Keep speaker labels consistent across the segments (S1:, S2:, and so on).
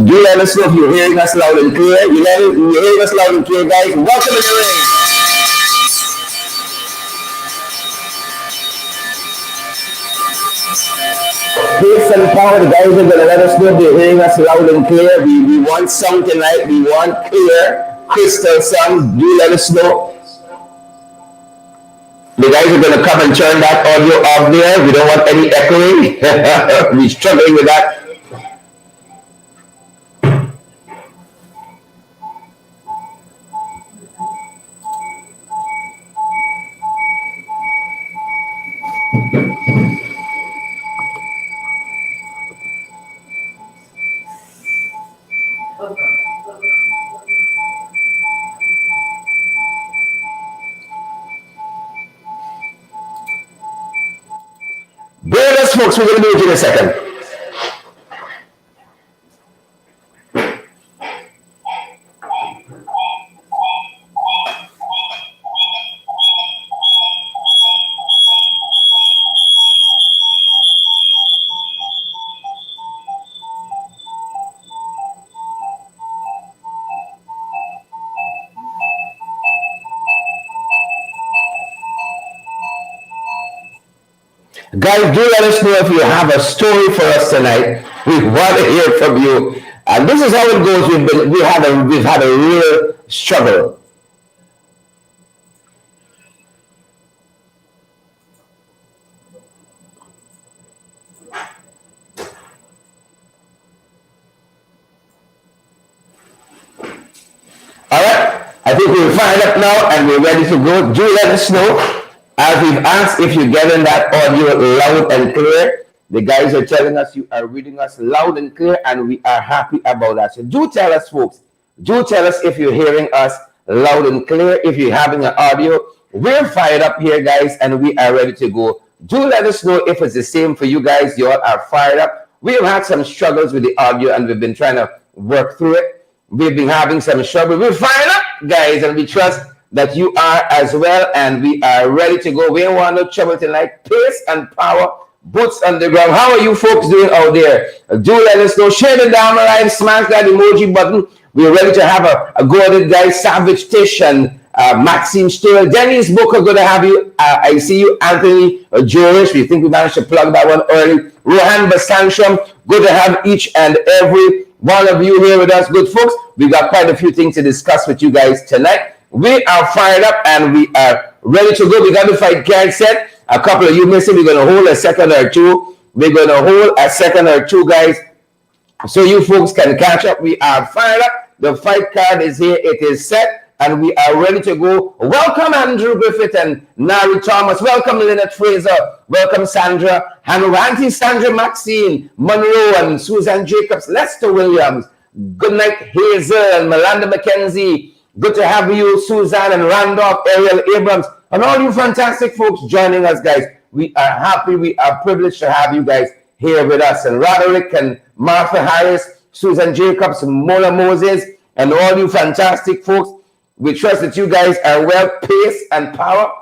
S1: Do let us know if you're hearing us loud and clear. You're hearing us loud and clear, guys. Welcome in the ring. Peace and power. The guys are going to let us know if they're hearing us loud and clear. We want sound tonight. We want clear, crystal sound. Do let us know. The guys are going to come and turn that audio off there. We don't want any echoing. We're struggling with that. Bear us, folks. We're going to do it in a second. Guys, do let us know if you have a story for us tonight. We want to hear from you. And this is how it goes. We've had a real struggle. All right. I think we're fired up now and we're ready to go. Do let us know. As we've asked if you're getting that audio loud and clear, the guys are telling us you are reading us loud and clear, and we are happy about that. So do tell us, folks. Do tell us if you're hearing us loud and clear, if you're having an audio. We're fired up here, guys, and we are ready to go. Do let us know if it's the same for you guys. You all are fired up. We have had some struggles with the audio, and we've been trying to work through it. We've been having some struggle. We're fired up, guys, and we trust that you are as well, and we are ready to go. We don't want no trouble tonight. Pace and power, boots on the ground. How are you folks doing out there? Do let us know. Share the damn line, smash that emoji button. We're ready to have a go at it, guys. Savage Tish and Maxine Steele. Dennis Booker, good to have you. I see you, Anthony Jewish. We think we managed to plug that one early. Rohan Basansham, good to have each and every one of you here with us. Good folks, we got quite a few things to discuss with you guys tonight. We are fired up and we are ready to go. We got the fight card set. A couple of you missing. We're going to hold a second or two. We're going to hold a second or two, guys, so you folks can catch up. We are fired up. The fight card is here. It is set and we are ready to go. Welcome Andrew Griffith and Nari Thomas. Welcome Lynette Fraser. Welcome Sandra Hanover. Auntie Sandra Maxine Monroe and Susan Jacobs. Lester Williams. Good night Hazel and Melinda McKenzie. Good to have you, Suzanne and Randolph, Ariel Abrams, and all you fantastic folks joining us, guys. We are happy. We are privileged to have you guys here with us. And Roderick and Martha Harris, Susan Jacobs, Mola Moses, and all you fantastic folks. We trust that you guys are well. Pace and power.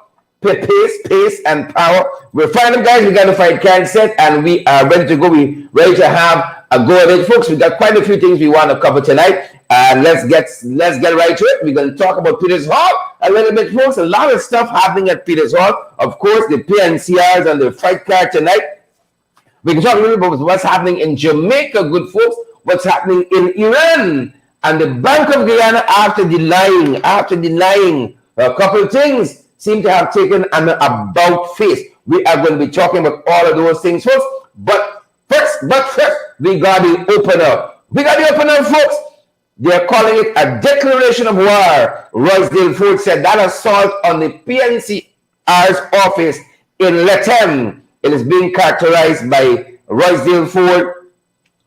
S1: Pace and power. We're fighting, guys. We got to fight card set, and we are ready to go. We're ready to have a go at it, folks. We got quite a few things we want to cover tonight. And let's get right to it. We're going to talk about Peters Hall a little bit, folks. A lot of stuff happening at Peters Hall. Of course, the PNCRs and the fight card tonight. We can talk a little bit about what's happening in Jamaica, good folks. What's happening in Iran and the Bank of Guyana after denying a couple of things seem to have taken an about face. We are going to be talking about all of those things, folks. But first, we got the opener. Folks. They're calling it a declaration of war. Rosedale Ford said that assault on the PNCR's office in Lethem. It is being characterized by Rosedale Ford,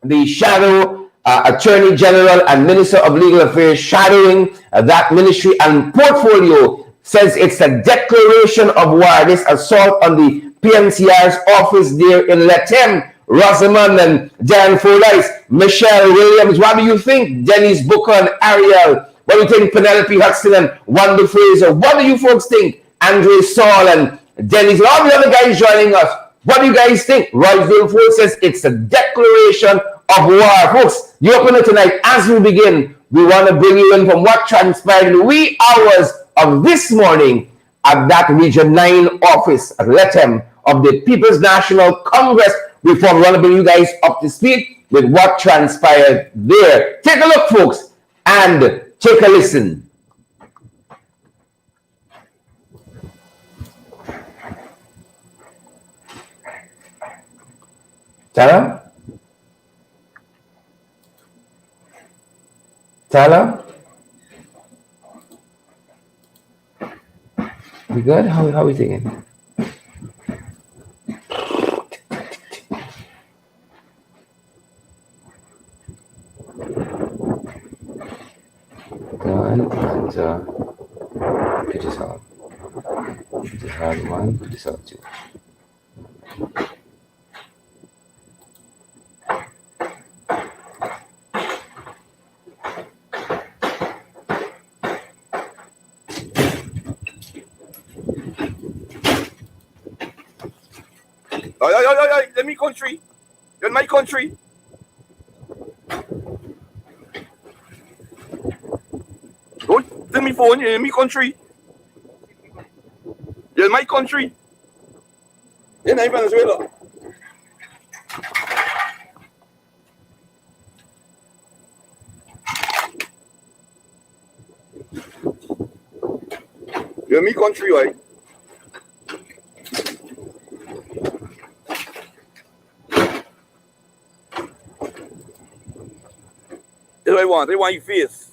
S1: the shadow Attorney General and Minister of Legal Affairs, shadowing that ministry and portfolio, says it's a declaration of war. This assault on the PNCR's office there in Lethem. Rosamond and Dan Fordyce, Michelle Williams. What do you think? Dennis Booker and Ariel. What do you think? Penelope Huxton and Wanda Fraser. What do you folks think? Andre Saul and Dennis and all the other guys joining us. What do you guys think? Rosedale Ford says it's a declaration of war. Folks, you open it tonight. As we begin, we want to bring you in from what transpired in the wee hours of this morning at that Region 9 office at Lethem of the People's National Congress. Before we want to bring you guys up to speed with what transpired there. Take a look, folks, and take a listen. Tyler? Tyler? We good? How are we thinking? Done and put this on. Put this on one, put this on two.
S2: Let me country. You're in my country. Don't take me phone. You're in my country. You're in my country. You're in Venezuela. You're in my country, right? That's what I want. They want your face.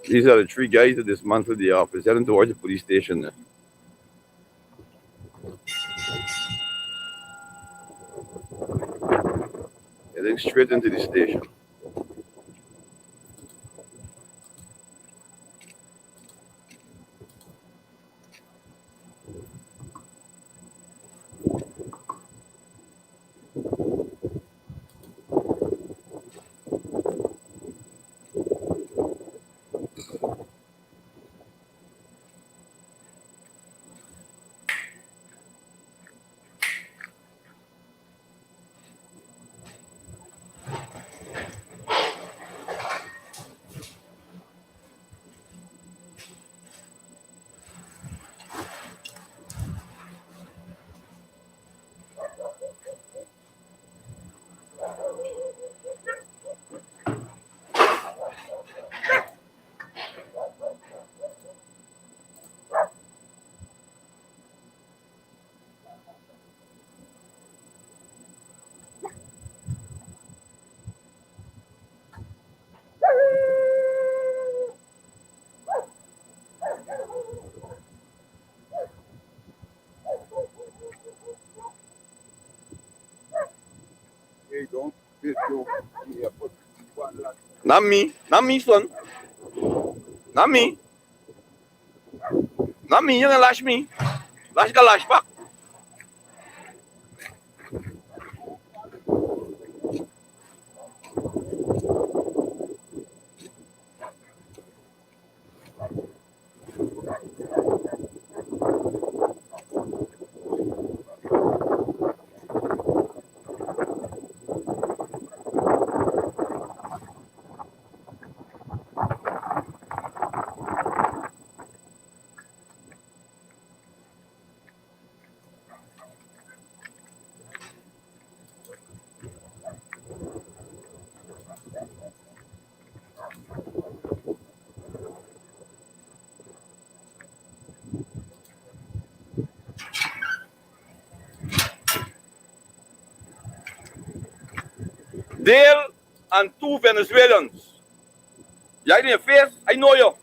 S2: These are the three guys that dismantled the office, heading towards the police station there. Heading straight into the station. Not me, son. Not me. Not me, you're gonna lash me. Lash ka lash back. Dale and two Venezuelans. You hide in your face, I know you.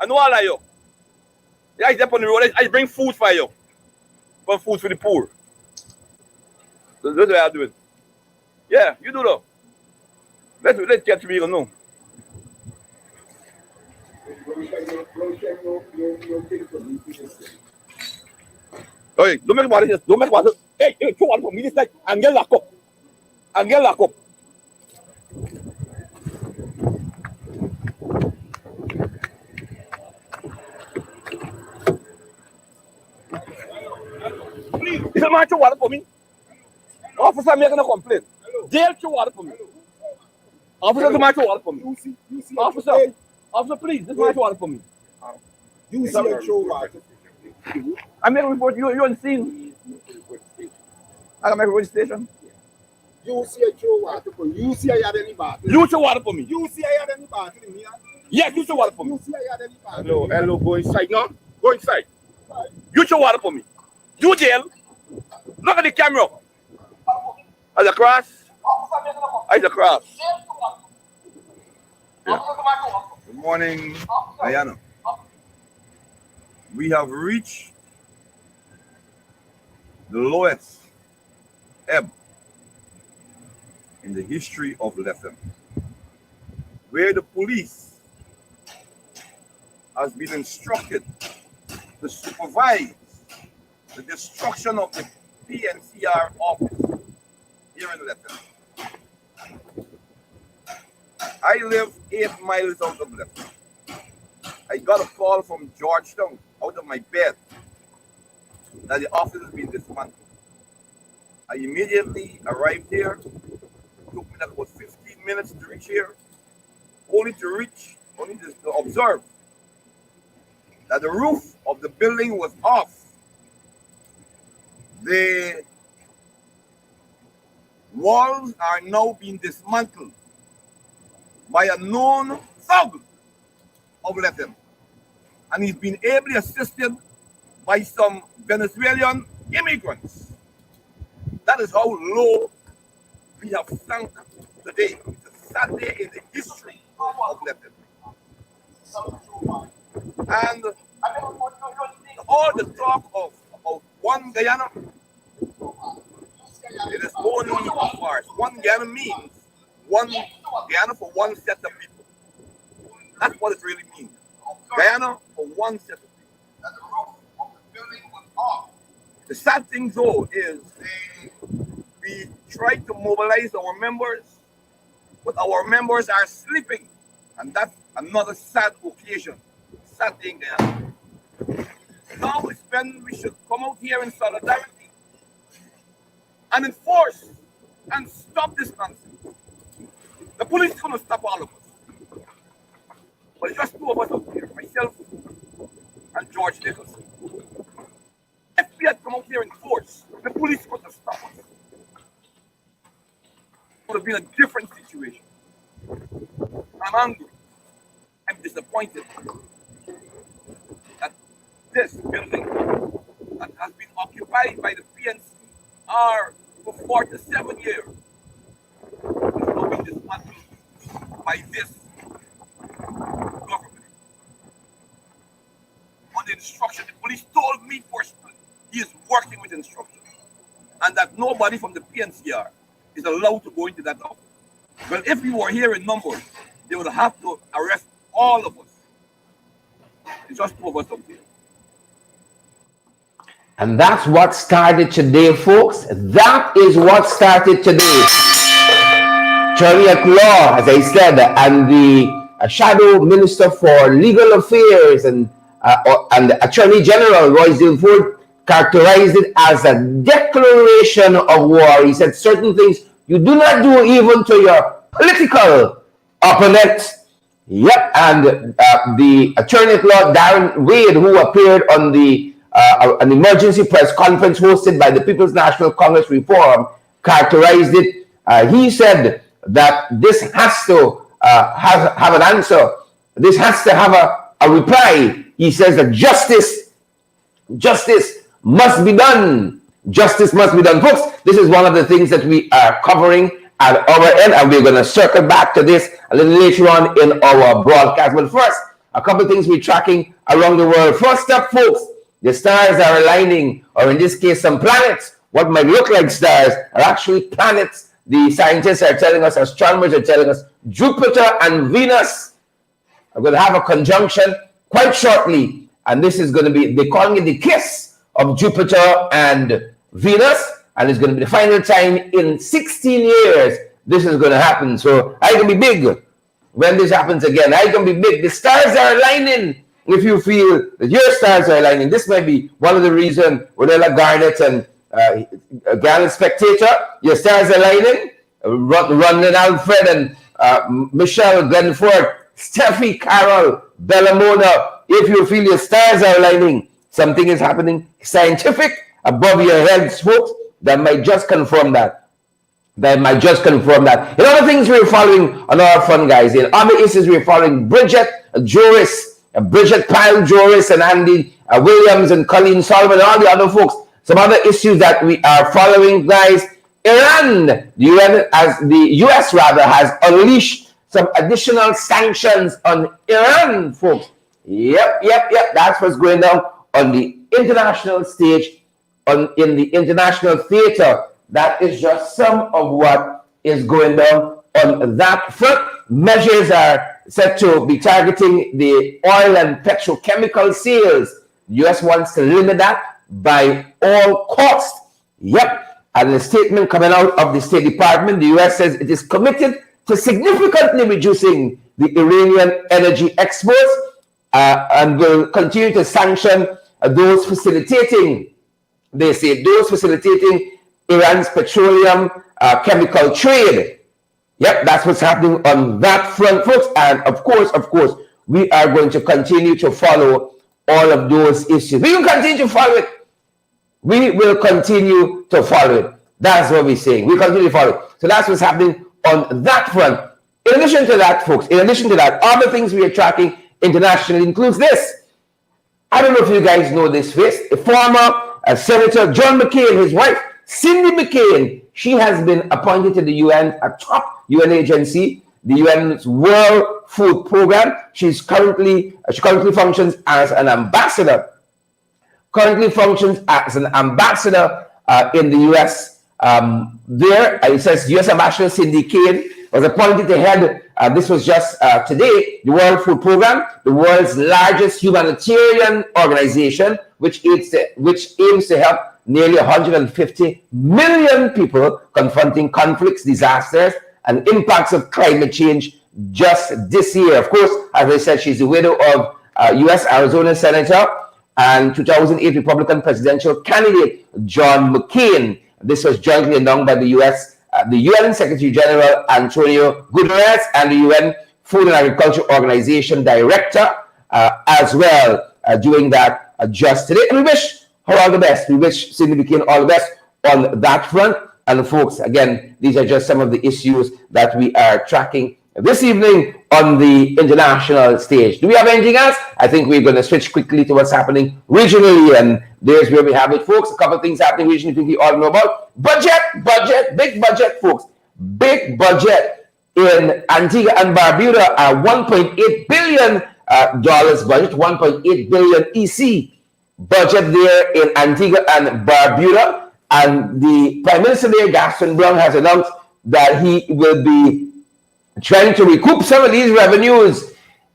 S2: I know all of you. You guys up on the road, I bring food for you. Bring food for the poor. That's what I'm doing. Yeah, you do though. Let's get real now. Hey, don't make water. Don't make water. Hey, throw water for me this night and get locked up. And get locked up. Is a man throw water for me? Officer making a complaint. Jail throw water for me. Officer, the man throw water for me. Officer, please, this man throw water for me.
S3: You see a throw water.
S2: I make a report. You on the scene. I can make a report station.
S3: You see a throw water for me. You see I had any battle.
S2: You throw water for me.
S3: You see I had any battle in here.
S2: Yes, you throw water for me.
S3: You see I had any battle.
S2: Hello, go inside now. Go inside. You throw water for me. You jail. Look at the camera. As a cross. As a cross. Yeah. Good morning, Diana. We have reached the lowest ebb in the history of Lethem, where the police has been instructed to supervise the destruction of the PNCR office here in Lethem. I live 8 miles out of Lethem. I got a call from Georgetown out of my bed that the office has been dismantled. I immediately arrived here. It took me about 15 minutes to reach here, only to observe that the roof of the building was off. The walls are now being dismantled by a known thug of Lethem. And he's been ably assisted by some Venezuelan immigrants. That is how low we have sunk today. It's a sad day in the history of Lethem. And all the talk of about one Guyana, it is only a farce. One Guyana means one Guyana for one set of people. That's what it really means. Guyana for one set of people. The sad thing though is we try to mobilize our members, but our members are sleeping. And that's another sad occasion. Sad thing there. Now is when we should come out here in solidarity and enforce and stop this nonsense. The police is going to stop all of us. But it's just 2 of us out here, myself and George Nicholson. If we had come out here in force, the police would have stopped us. It would have been a different situation. I'm angry. I'm disappointed that this building that has been occupied by the PNCR for 47 years is now being dismantled by this government. On the instruction, the police told me personally he is working with instructions and that nobody from the PNCR is allowed to go into that office. Well, if we were here in numbers, they would have to arrest all of us. It's just 2 of us up here.
S1: And that's what started today, folks. That is what started today. Chariot Law, as I said, and the Shadow Minister for Legal Affairs and the Attorney General, Royce Dilford, characterized it as a declaration of war. He said certain things you do not do even to your political opponents. Yep, and the Attorney at Law, Darren Wade, who appeared on an emergency press conference hosted by the People's National Congress Reform, characterized it. He said that this has to have an answer. This has to have a reply. He says that justice must be done. Justice must be done. Folks, this is one of the things that we are covering at our end, and we're going to circle back to this a little later on in our broadcast. But first, a couple of things we're tracking around the world. First up, folks, the stars are aligning, or in this case, some planets what might look like stars are actually planets. The scientists are telling us, astronomers are telling us, Jupiter and Venus are going to have a conjunction quite shortly. And this is going to be, they're calling it the kiss of Jupiter and Venus. And it's going to be the final time in 16 years this is going to happen. So I can be big when this happens again. I can be big. The stars are aligning. If you feel that your stars are aligning, this might be one of the reasons Ronella Garnett and Garnet Spectator, your stars are aligning. Ronald Alfred and Michelle Glenford, Steffi Carroll, Bellamona. If you feel your stars are aligning, something is happening scientific above your heads, folks, that might just confirm that. In other things we're following on our front, guys, in other issues we're following Bridget Joris, Bridget Pyle Joris, and Andy Williams, and Colleen Solomon, and all the other folks. Some other issues that we are following, guys. Iran, the US rather, has unleashed some additional sanctions on Iran, folks. Yep. That's what's going down on the international stage, in the international theater. That is just some of what is going down on that front. Measures are set to be targeting the oil and petrochemical sales. The US wants to limit that by all costs. Yep. And a statement coming out of the State Department, the US says it is committed to significantly reducing the Iranian energy exports and will continue to sanction those facilitating, they say, those facilitating Iran's petroleum chemical trade. Yep, that's what's happening on that front, folks. And of course, we are going to continue to follow all of those issues. We will continue to follow it. We will continue to follow it. That's what we're saying. We continue to follow it. So that's what's happening on that front. In addition to that, folks, other things we are tracking internationally includes this. I don't know if you guys know this face. Former Senator John McCain, his wife, Cindy McCain, she has been appointed to the UN, a top UN agency, the UN's World Food Program. She currently functions as an ambassador. In the US. It says US Ambassador Cindy Kane was appointed to head, this was just today, the World Food Program, the world's largest humanitarian organization, which aims to help nearly 150 million people confronting conflicts, disasters, and impacts of climate change just this year. Of course, as I said, she's the widow of US Arizona Senator and 2008 Republican presidential candidate John McCain. This was jointly announced by the UN Secretary General Antonio Guterres and the UN Food and Agriculture Organization Director as well doing that just today. And we wish her all the best. We wish Cindy McCain all the best on that front. And folks, again, these are just some of the issues that we are tracking this evening on the international stage. Do we have anything else? I think we're going to switch quickly to what's happening regionally, and there's where we have it, folks. A couple of things happening regionally, I think we all know about. Big budget, folks. Big budget in Antigua and Barbuda, a $1.8 billion budget, 1.8 billion EC budget there in Antigua and Barbuda. And the Prime Minister there, Gaston Brown, has announced that he will be trying to recoup some of these revenues.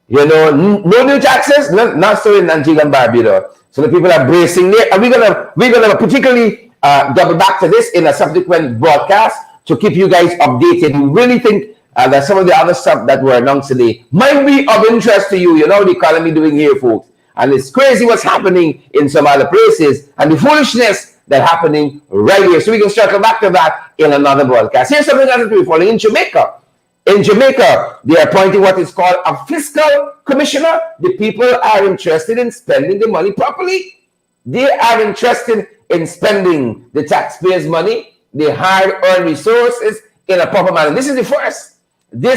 S1: You know, no new taxes, not so in Antigua and Barbuda. So the people are bracing there. And we're gonna particularly double back to this in a subsequent broadcast to keep you guys updated. We really think that some of the other stuff that were announced today might be of interest to you. You know the economy doing here, folks. And it's crazy what's happening in some other places and the foolishness that's happening right here. So we can circle back to that in another broadcast. Here's something that we're following in Jamaica. In Jamaica, they are appointing what is called a fiscal commissioner. The people are interested in spending the money properly. They are interested in spending the taxpayers' money, the hard-earned resources in a proper manner. This is the first. They're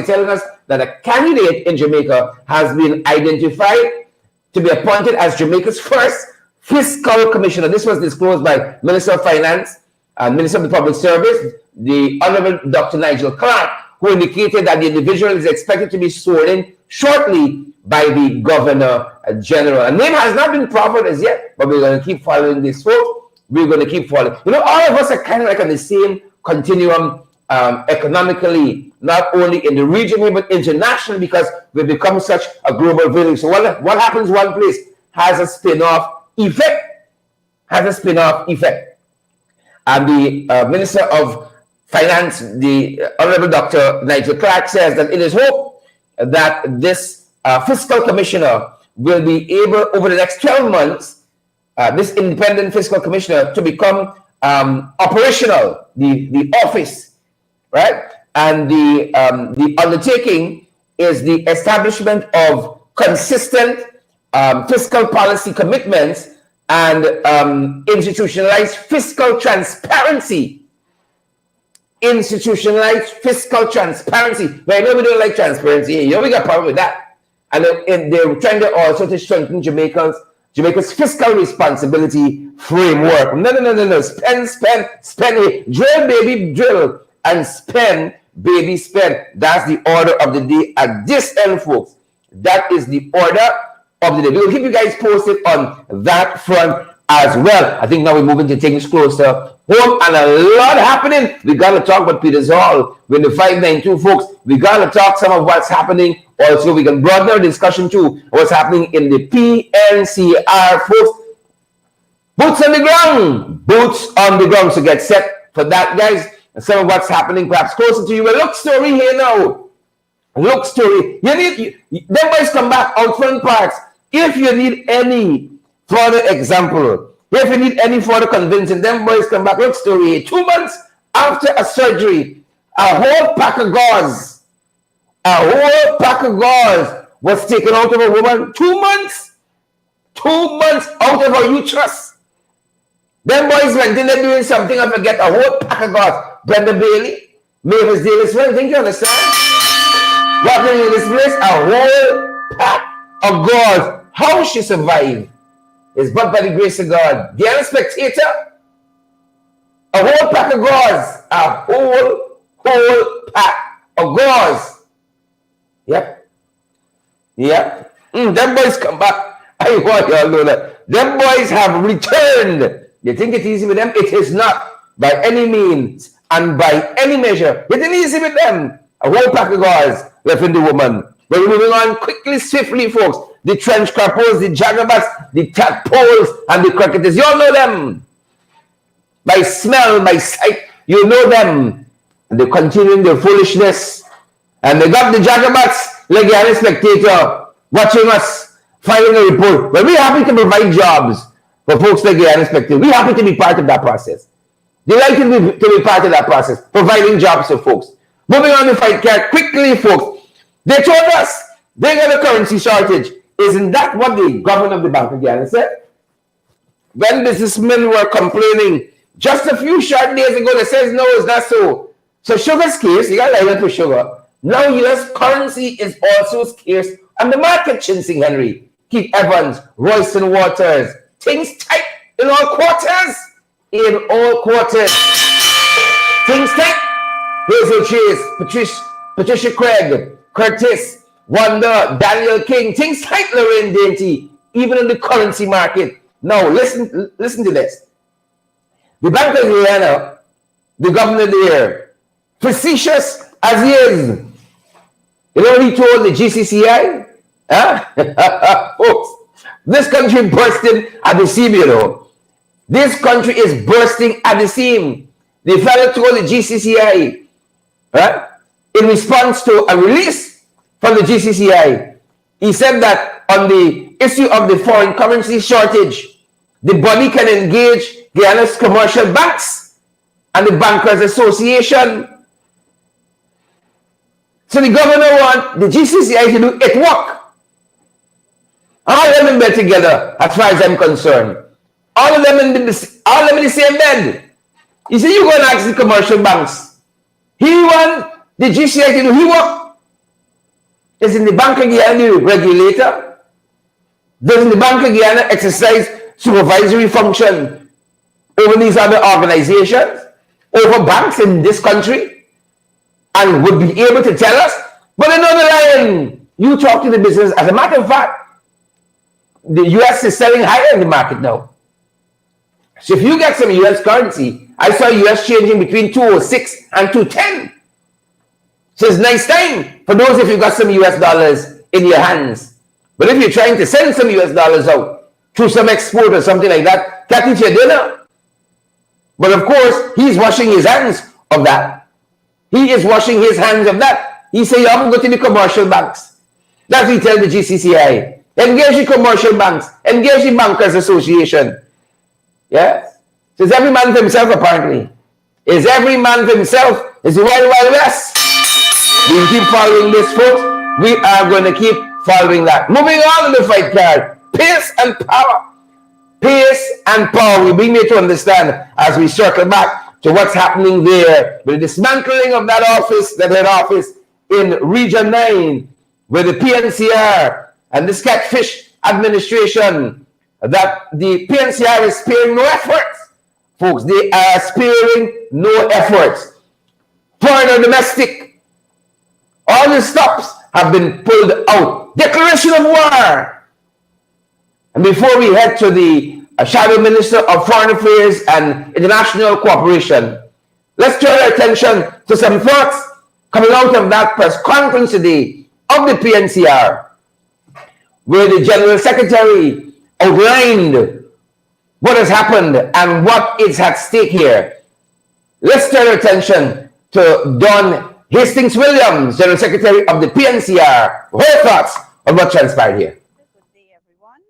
S1: telling us that a candidate in Jamaica has been identified to be appointed as Jamaica's first fiscal commissioner. This was disclosed by Minister of Finance and Minister of the Public Service, the Honorable Dr. Nigel Clark, who indicated that the individual is expected to be sworn in shortly by the Governor General. A name has not been proffered as yet, but we're going to keep following this, folks. we're going to keep falling. You know, all of us are kind of like on the same continuum economically, not only in the region here, but internationally, because we've become such a global village. So what happens one place has a spin-off effect, And the Minister of Finance, the Honorable Dr. Nigel Clark, says that it is hope that this fiscal commissioner will be able, over the next 12 months, this independent fiscal commissioner to become operational, the office, right? And the undertaking is the establishment of consistent fiscal policy commitments and institutionalized fiscal transparency. Institutionalized fiscal transparency. But I know we don't like transparency. You know we got a problem with that. And they're trying to also to strengthen Jamaica's fiscal responsibility framework. No. Spend. Drill, baby, drill. And spend, baby, spend. That's the order of the day at this end, folks. That is the order of the day. We'll keep you guys posted on that front as well. I think now we're moving to things closer home, and a lot happening. We got to talk about Peters Hall. We're in the 592, folks. We got to talk some of what's happening. Also, we can broaden our discussion to what's happening in the PNCR, folks. Boots on the ground. So get set for that, guys. And some of what's happening perhaps closer to you. A look story here now. Look story. Them boys come back out front parts. If you need any further example, if you need any further convincing, them boys come back. Look story here. 2 months after a surgery, a whole pack of gauze was taken out of a woman. 2 months. 2 months out of her uterus. Them boys went in there doing something. I forget, a whole pack of gauze. Brenda Bailey, Mavis Davis, well, I think you understand. Walking in this place, a whole pack of gauze. How she survived is but by the grace of God. The spectator, a whole pack of gauze. A whole pack of gauze. Yep. Them boys come back. I want y'all know that. Them boys have returned. You think it's easy with them? It is not by any means and by any measure. It is easy with them. A whole pack of gauze left in the woman. But we're moving on quickly, swiftly, folks. The trench crappers, the jagabats, the tadpoles, and the cricketers. You all know them. By smell, by sight, you know them. And they're continuing their foolishness. And they got the jagabats, like the spectator, watching us, filing a report. But we're happy to provide jobs for folks like the spectator. We're happy to be part of that process. Delighted to be part of that process, providing jobs for folks. Moving on to fight cat quickly, folks. They told us they got a currency shortage. Isn't that what the governor of the Bank of Ghana said? When businessmen were complaining just a few short days ago, they says no, it's not so. So sugar scarce, you got to line up for sugar. Now US currency is also scarce on the market, Chinsing Henry, Keith Evans, Royston Waters. Things tight in all quarters. Things tight. Hazel Chase, Patricia Craig, Curtis, Wanda, Daniel King. Things tight, Lorraine Dainty, even in the currency market. Now, listen to this. The Bank of Guyana, the governor there, facetious as he is, you know what he told the GCCI? Folks, this country bursting at the seam, you know. This country is bursting at the seam. The fellow told the GCCI, right, in response to a release from the GCCI, he said that on the issue of the foreign currency shortage, the body can engage Guyana's commercial banks and the Bankers Association. So the governor wants the GCCI to do its work. All of them in bed together, as far as I'm concerned. All of them in the same bed. You see, you go and ask the commercial banks. He want the GCCI to do his work. Isn't the Bank of Guyana the regulator? Doesn't the Bank of Guyana exercise supervisory function over these other organizations, over banks in this country, and would be able to tell us? But another line, you talk to the business. As a matter of fact, the US is selling higher in the market now. So if you get some US currency, I saw US changing between 206 and 210. So it's nice time for those if you got some US dollars in your hands. But if you're trying to send some US dollars out through some export or something like that, can't eat your dinner. But of course, he's washing his hands of that. He is washing his hands of that. He say, you haven't go to the commercial banks. That's what he tell the GCCI. Engage the commercial banks. Engage the Bankers Association. Yes? So it's every man for himself, apparently. Is every man for himself. It's the Wild Wild West. We keep following this, folks. We are going to keep following that. Moving on to the fight card. Pace and power. Pace and power. We bring me to understand as we circle back to what's happening there with the dismantling of that office, that head office in Region 9, with the PNCR and this catfish administration, that the PNCR is sparing no efforts. Folks, they are sparing no efforts. Foreign or domestic, all the stops have been pulled out. Declaration of war. And before we head to the Shadow Minister of Foreign Affairs and International Cooperation, let's turn our attention to some thoughts coming out of that press conference today of the PNCR, where the General Secretary outlined what has happened and what is at stake here. Let's turn our attention to Don Hastings Williams, General Secretary of the PNCR. Her thoughts on what transpired here.
S4: Good day, everyone.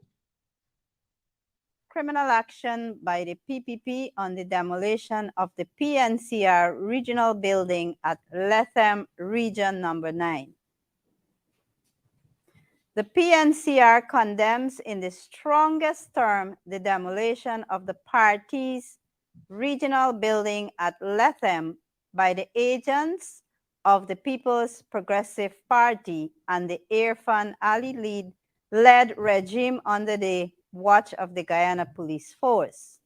S4: Criminal action by the PPP on the demolition of the PNCR regional building at Lethem Region Number 9. The PNCR condemns in the strongest term the demolition of the party's regional building at Lethem by the agents of the People's Progressive Party and the Irfan Ali led regime under the watch of the Guyana Police Force.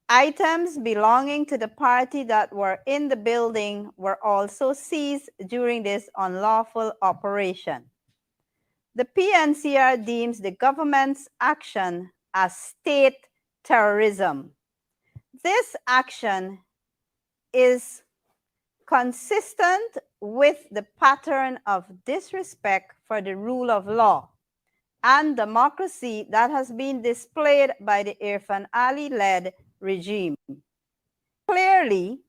S4: Items belonging to the party that were in the building were also seized during this unlawful operation. The PNCR deems the government's action as state terrorism. This action is consistent with the pattern of disrespect for the rule of law and democracy that has been displayed by the Irfan Ali-led regime. Clearly,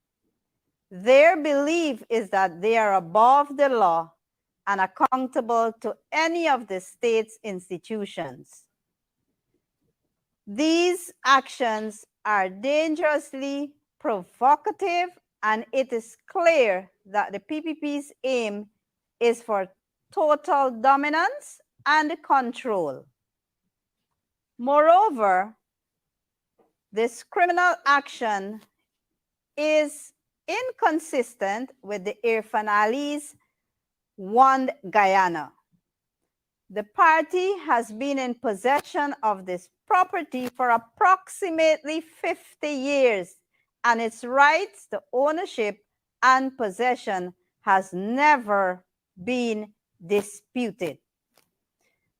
S4: their belief is that they are above the law and accountable to any of the state's institutions. These actions are dangerously provocative, and it is clear that the PPP's aim is for total dominance and control. Moreover, this criminal action is inconsistent with the Irfan Ali's One Guyana. The party has been in possession of this property for approximately 50 years, and its rights to ownership and possession has never been disputed.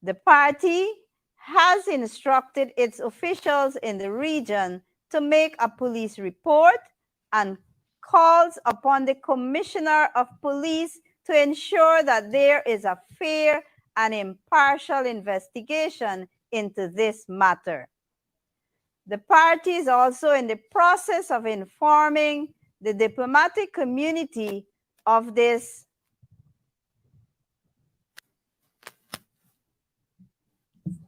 S4: The party has instructed its officials in the region to make a police report and calls upon the Commissioner of Police to ensure that there is a fair and impartial investigation into this matter. The party is also in the process of informing the diplomatic community of this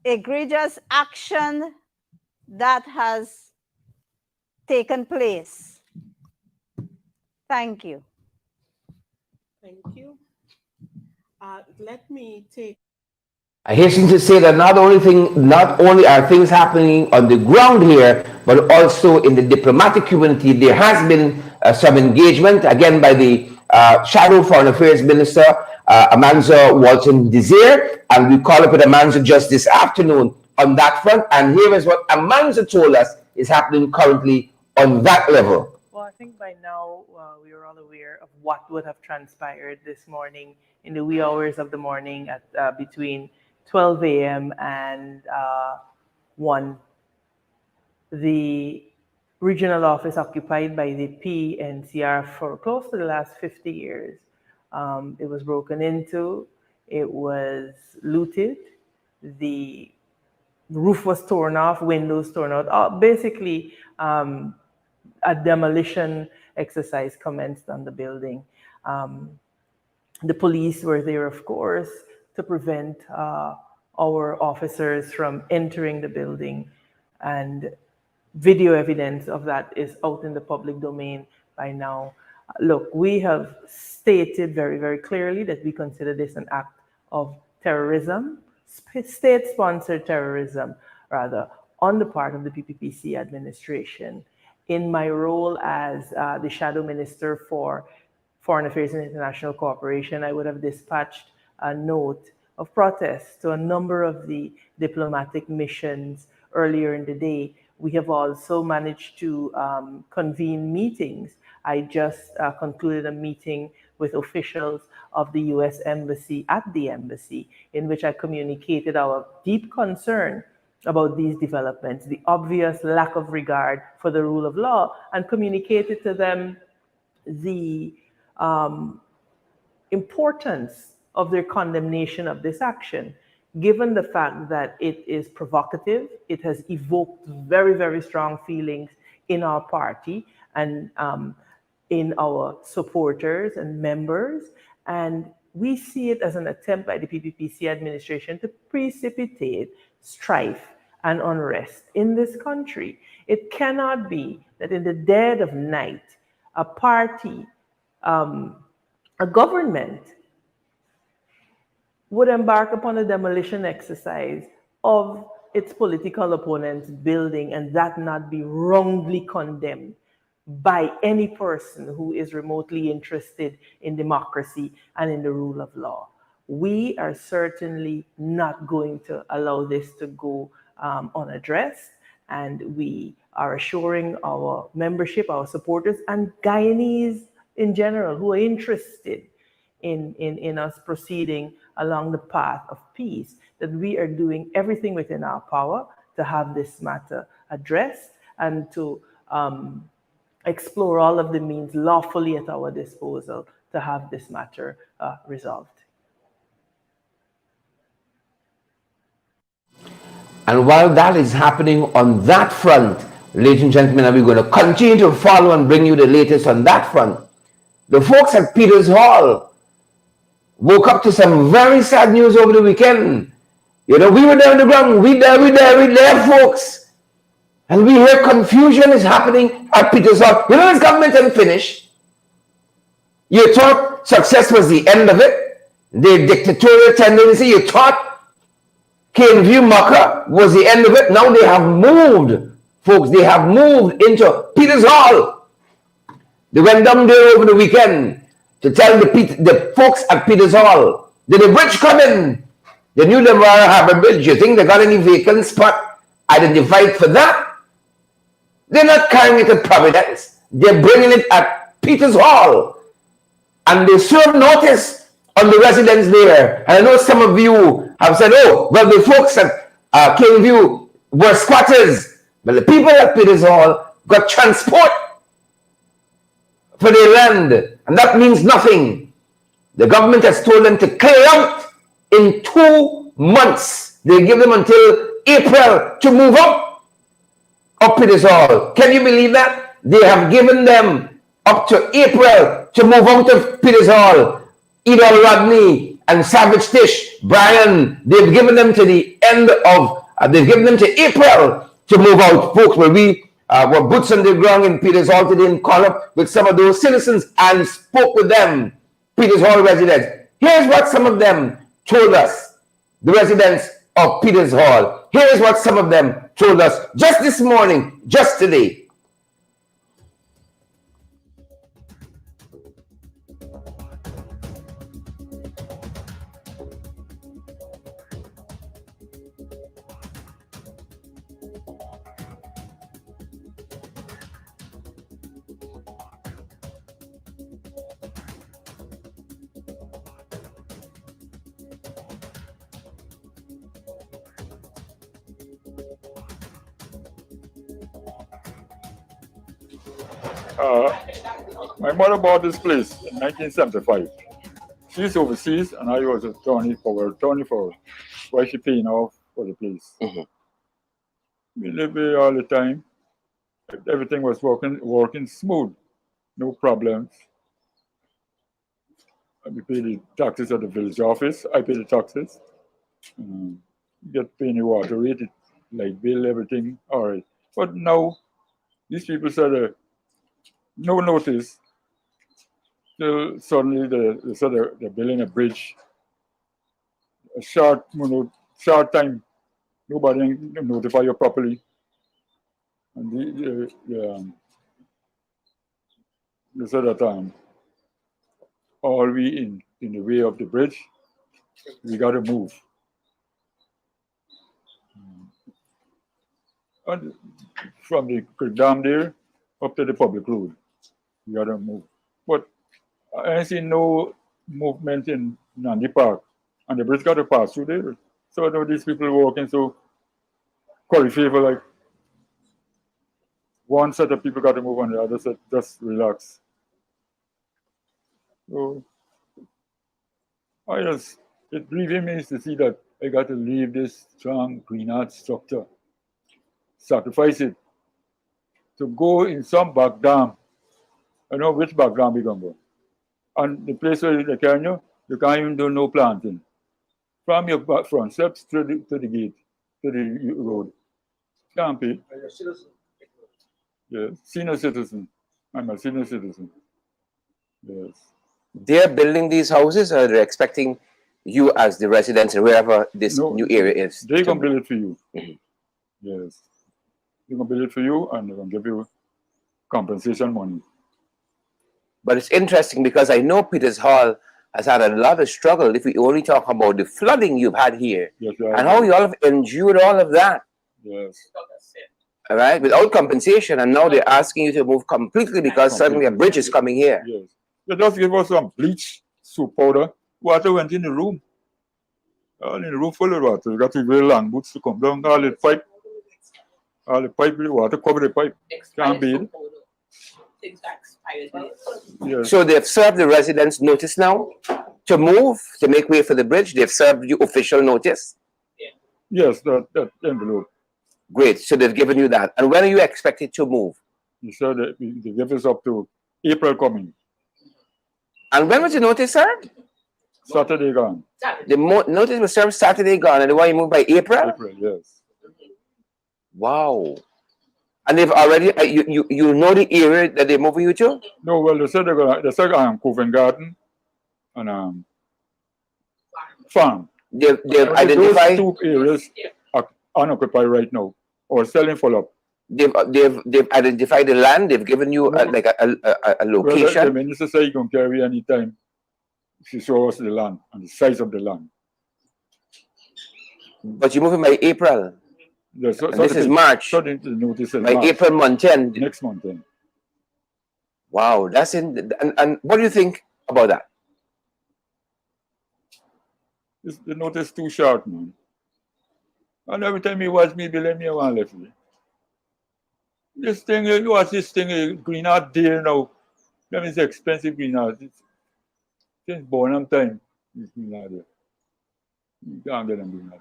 S4: egregious action that has taken place. Thank you.
S5: Thank you. Let me take.
S1: I hasten to say that not only are things happening on the ground here, but also in the diplomatic community, there has been some engagement, again, by the Shadow Foreign Affairs Minister, Amanzo Walton Desir, and we call up with Amanzo just this afternoon on that front. And here is what Amanzo told us is happening currently on that level.
S5: Well, I think by now we are all aware of what would have transpired this morning in the wee hours of the morning at between 12 a.m. and 1 the regional office occupied by the PNCR for close to the last 50 years. It was broken into, it was looted, the roof was torn off, windows torn out. Basically, a demolition exercise commenced on the building. The police were there, of course, to prevent our officers from entering the building, and video evidence of that is out in the public domain by now. Look, we have stated very, very clearly that we consider this an act of terrorism, state-sponsored terrorism, rather, on the part of the PPPC administration. In my role as the Shadow Minister for Foreign Affairs and International Cooperation, I would have dispatched a note of protest to a number of the diplomatic missions earlier in the day. We have also managed to convene meetings. I just concluded a meeting with officials of the US Embassy at the embassy, in which I communicated our deep concern about these developments, the obvious lack of regard for the rule of law, and communicated to them the importance of their condemnation of this action, given the fact that it is provocative. It has evoked very, very strong feelings in our party and in our supporters and members. And we see it as an attempt by the PPPC administration to precipitate strife and unrest in this country. It cannot be that in the dead of night, a party, a government would embark upon a demolition exercise of its political opponent's building and that not be wrongly condemned by any person who is remotely interested in democracy and in the rule of law. We are certainly not going to allow this to go unaddressed, and we are assuring our membership, our supporters, and Guyanese in general who are interested in us proceeding along the path of peace, that we are doing everything within our power to have this matter addressed and to explore all of the means lawfully at our disposal to have this matter resolved.
S1: And while that is happening on that front, ladies and gentlemen, we're going to continue to follow and bring you the latest on that front. The folks at Peters Hall woke up to some very sad news over the weekend. You know, we were there on the ground, we there, folks. And we hear confusion is happening at Peters Hall. You know, this government ain't finished. You thought success was the end of it. The dictatorial tendency, you thought Caneview Maka was the end of it. Now they have moved, folks. They have moved into Peters Hall. They went down there over the weekend to tell the folks at Peters Hall that the bridge coming. They knew they were going to have a bridge. You think they got any vacant spot identified for that? They're not carrying it at Providence. They're bringing it at Peters Hall. And they serve notice on the residents there. And I know some of you have said, oh, well, the folks at Caneview were squatters. But the people at Peters Hall got transport for their land. And that means nothing. The government has told them to clear out in 2 months. They give them until April to move up Peters Hall. Can you believe that? They have given them up to April to move out of Peters Hall. Edel Rodney and Savage Tish, Brian, they've given them to the end of, they've given them to April to move out. Folks, where we were boots on the ground in Peters Hall today and caught up with some of those citizens and spoke with them, Peters Hall residents. Here's what some of them told us, the residents of Peters Hall. Here's what some of them told us just this morning, just today.
S6: My mother bought this place in 1975. She's overseas, and I was attorney for why she paying off for the place.
S1: Mhm.
S6: We lived there all the time. Everything was working smooth, no problems. We pay the taxes at the village office. I pay the taxes. Get paying the water rate, light bill, everything. All right. But now, these people said no notice. Till suddenly they said they're building a bridge. A short time, nobody notify you properly. And they said that all we in the way of the bridge, we got to move. And from the creek dam there up to the public road, we got to move. But I see no movement in Nandi Park, and the bridge got to pass through there. So now these people walking so curry favor, like one set of people got to move on the other set, just relax. So it really means to see that I got to leave this strong green art structure, sacrifice it, to go in some back dam. I know which back dam we're going to go. And the place where they carry you can't even do no planting. From your back front steps to the gate, to the road. Can't be. Yes, senior citizen. I'm a senior citizen. Yes.
S1: They're building these houses, or they're expecting you as the residents and wherever this
S6: No,
S1: new area is?
S6: They're going to build it for you.
S1: Mhm.
S6: Yes. They're going to build it for you, and they're going to give you compensation money.
S1: But it's interesting because I know Peters Hall has had a lot of struggle if we only talk about the flooding you've had here
S6: Yes,
S1: and how you all have endured all of that,
S6: Yes.
S1: all right, without compensation. And now they're asking you to move completely because suddenly a bridge is coming here.
S6: Yes. They just give us some bleach, soup powder. Water went in the room. All in the room full of water. You got to wear long boots to come down. All the pipe, the water cover the pipe. Can't be. Yes.
S1: So they've served the residents notice now to move, to make way for the bridge. They've served you official notice.
S6: Yes, that envelope.
S1: Great. So they've given you that. And when are you expected to move?
S6: You said that they give us up to April coming.
S1: And when was the notice served?
S6: Saturday gone.
S1: The notice was served Saturday gone, and they want you moved by April?
S6: April, yes.
S1: Wow. And they've already, you know the area that they're moving you to?
S6: No, well, they said Covent Garden and farm.
S1: They've
S6: Those
S1: identified,
S6: two areas are unoccupied right now or selling full up.
S1: they've identified the land, they've given you a
S6: Well, the
S1: location.
S6: minister said you can carry anytime. She show us the land and the size of the land.
S1: But you're moving by April.
S6: Yes, so,
S1: And this is March.
S6: So the notice is
S1: By
S6: March,
S1: April month end.
S6: next month then.
S1: Wow, that's in. And what do you think about that?
S6: The notice too short, man. And every time you watch me, believe me, I want to left me. This thing, you watch this thing, green art deal now. That means expensive green art. Since Bonham time, this green art there. You can't get them green art.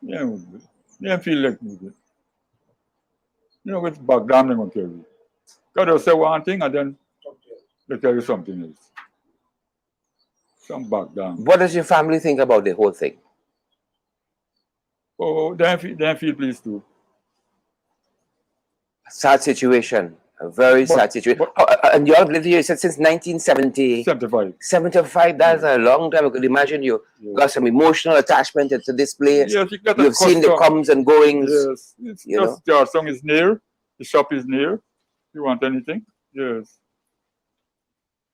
S6: Yeah, they feel like me. You know, with back down, they're going to tell you. God will say one thing and then they tell you something else. Some back down.
S1: What does your family think about the whole thing?
S6: Oh, they feel pleased too.
S1: Sad situation. A very sad situation. And you all lived here, you said, since 1970.
S6: 75.
S1: 75, that's a long time. I could imagine you got some emotional attachment to this place.
S6: Yes,
S1: You've seen the comes and goings.
S6: Yes, it's
S1: you
S6: just your song is near. The shop is near. You want anything? Yes.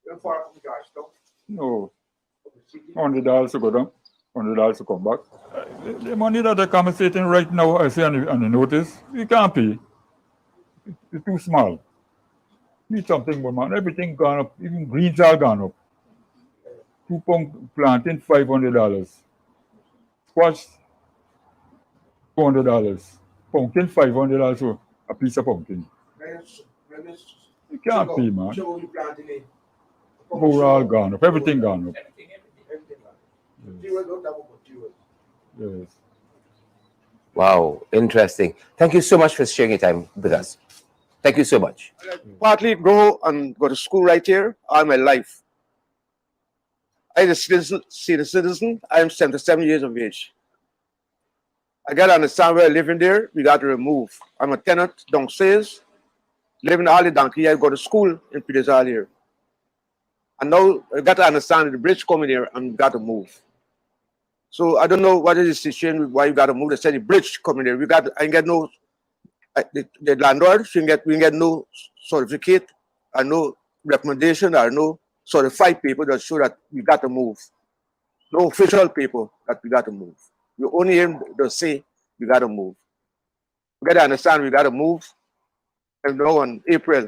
S3: You're far from the guys, though.
S6: No. $100 to go down. $100 to come back. The money that they're compensating right now, I see on the notice, we can't pay. It's too small. Need something more, man. Everything gone up. Even greens are gone up. 2 pound planting, $500. Squash, $400. Pumpkin, $500 for a piece of pumpkin. It can't be, man. We're all gone up. Everything gone up. Yes.
S1: Wow, interesting. Thank you so much for sharing your time with us. Thank you so much.
S7: Partly grow and go to school right here all my life. I'm a citizen. I'm 77 years of age. I got to understand where I live in there. We got to remove. I'm a tenant downstairs, living all the donkey. I go to school in Peters Hall here. And now I got to understand the bridge coming here and we got to move. So I don't know what is the situation, why you got to move. They said the bridge coming here. I get no, the landlord we get no certificate and no recommendation or no certified people that show that we got to move. No official people that we got to move. We only hear to say we got to move. We got to understand we got to move. And now in April,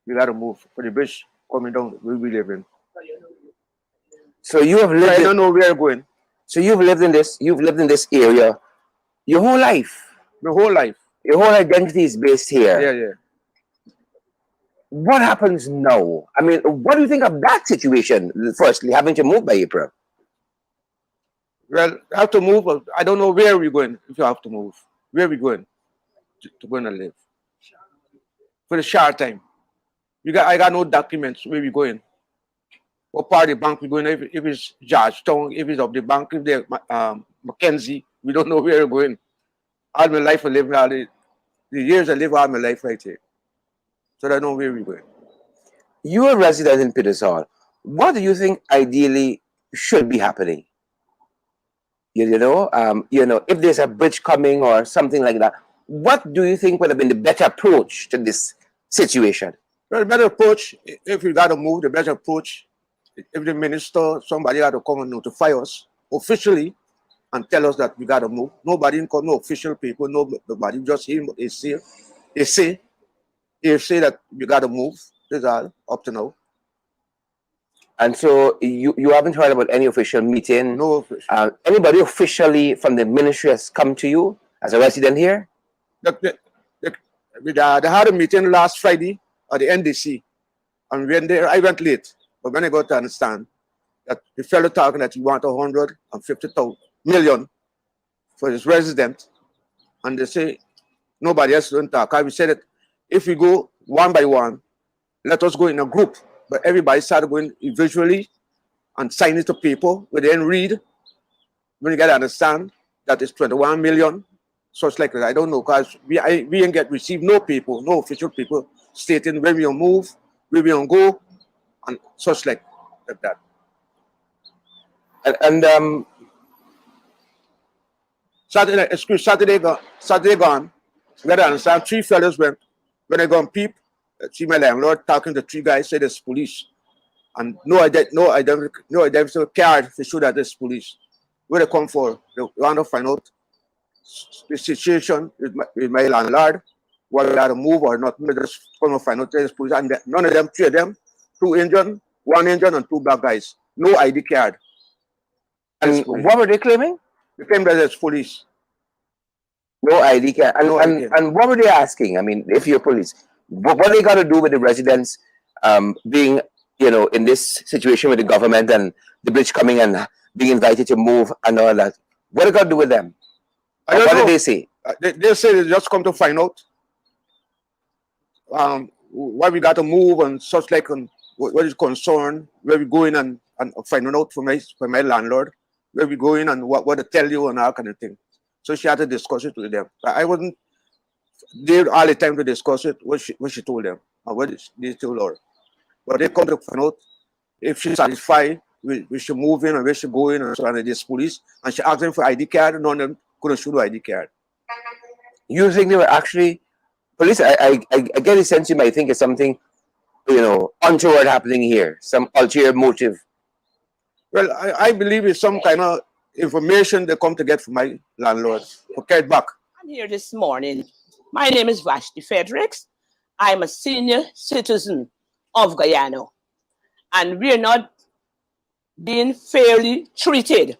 S7: we got to move for the bridge coming down where we live in.
S1: So you have lived.
S7: I don't know where we're going.
S1: So you've lived in this. You've lived in this area your whole life.
S7: My whole life.
S1: Your whole identity is based here.
S7: Yeah.
S1: What happens now? I mean, what do you think of that situation? Firstly, having to move by April.
S7: Well, I have to move. I don't know where we're going if you have to move. Where are we going to go and live? For the short time. I got no documents where we're going. What part of the bank we're going, if it's Georgetown, if it's of the bank, if they're Mackenzie, we don't know where we're going. All my life I live, all the years I live all my life right here. So I don't know where we're going.
S1: You're a resident in Peters Hall. What do you think ideally should be happening? You know, if there's a bridge coming or something like that, what do you think would have been the better approach to this situation?
S7: Well, the better approach, if we got to move, the better approach, if the minister, somebody got to come and notify us officially and tell us that we got to move. Nobody come, no official people, nobody, just hear what they say. They say that we got to move. That's all, up to now.
S1: And so you haven't heard about any official meeting?
S7: No official.
S1: Anybody officially from the ministry has come to you as a resident here?
S7: They had a meeting last Friday at the NDC. And when I went late. But when I got to understand that the fellow talking that he want 150 million for his resident, and they say nobody else don't talk. I said that if we go one by one, let us go in a group. But everybody started going individually and sign it to paper, we then read. When you got to understand that it's 21 million, such like that. I don't know, because we ain't received no people, no official people stating where we will move, where we will go, and such like that.
S1: And
S7: Saturday gone. We got to understand 3 fellas went. When I go and peep, see my landlord talking to 3 guys, said it's police. And no identification card to show that it's police. Where they come for? They want to find out the situation with my landlord, whether they got to move or not. They just come to find out there's police. And none of them, 3 of them, 2 Indian, 1 Indian, and 2 black guys. No ID card.
S1: And what were they claiming?
S7: They claim that it's police.
S1: No ID card. And,
S7: No ID card.
S1: and what were they asking? I mean, if you're police, what they got to do with the residents being, in this situation with the government and the bridge coming and being invited to move and all that? What they got to do with them? What did they say?
S7: They say they just come to find out why we got to move and such like, and what is concerned, where we going and finding out from my landlord, where we going and what to tell you and all kind of thing. So she had to discuss it with them. I wasn't there all the time to discuss it, what she told them, and what they told her. But they come to find out if she's satisfied, we should move in and where she going and so on, this police. And she asked them for ID card, and none of them couldn't show the ID card.
S1: You think they were actually police? I get a sense you might think it's something, untoward happening here, some ulterior motive.
S7: Well, I believe it's some kind of information they come to get from my landlord. Okay, back.
S8: I'm here this morning. My name is Vashti Fredericks. I'm a senior citizen of Guyana. And we're not being fairly treated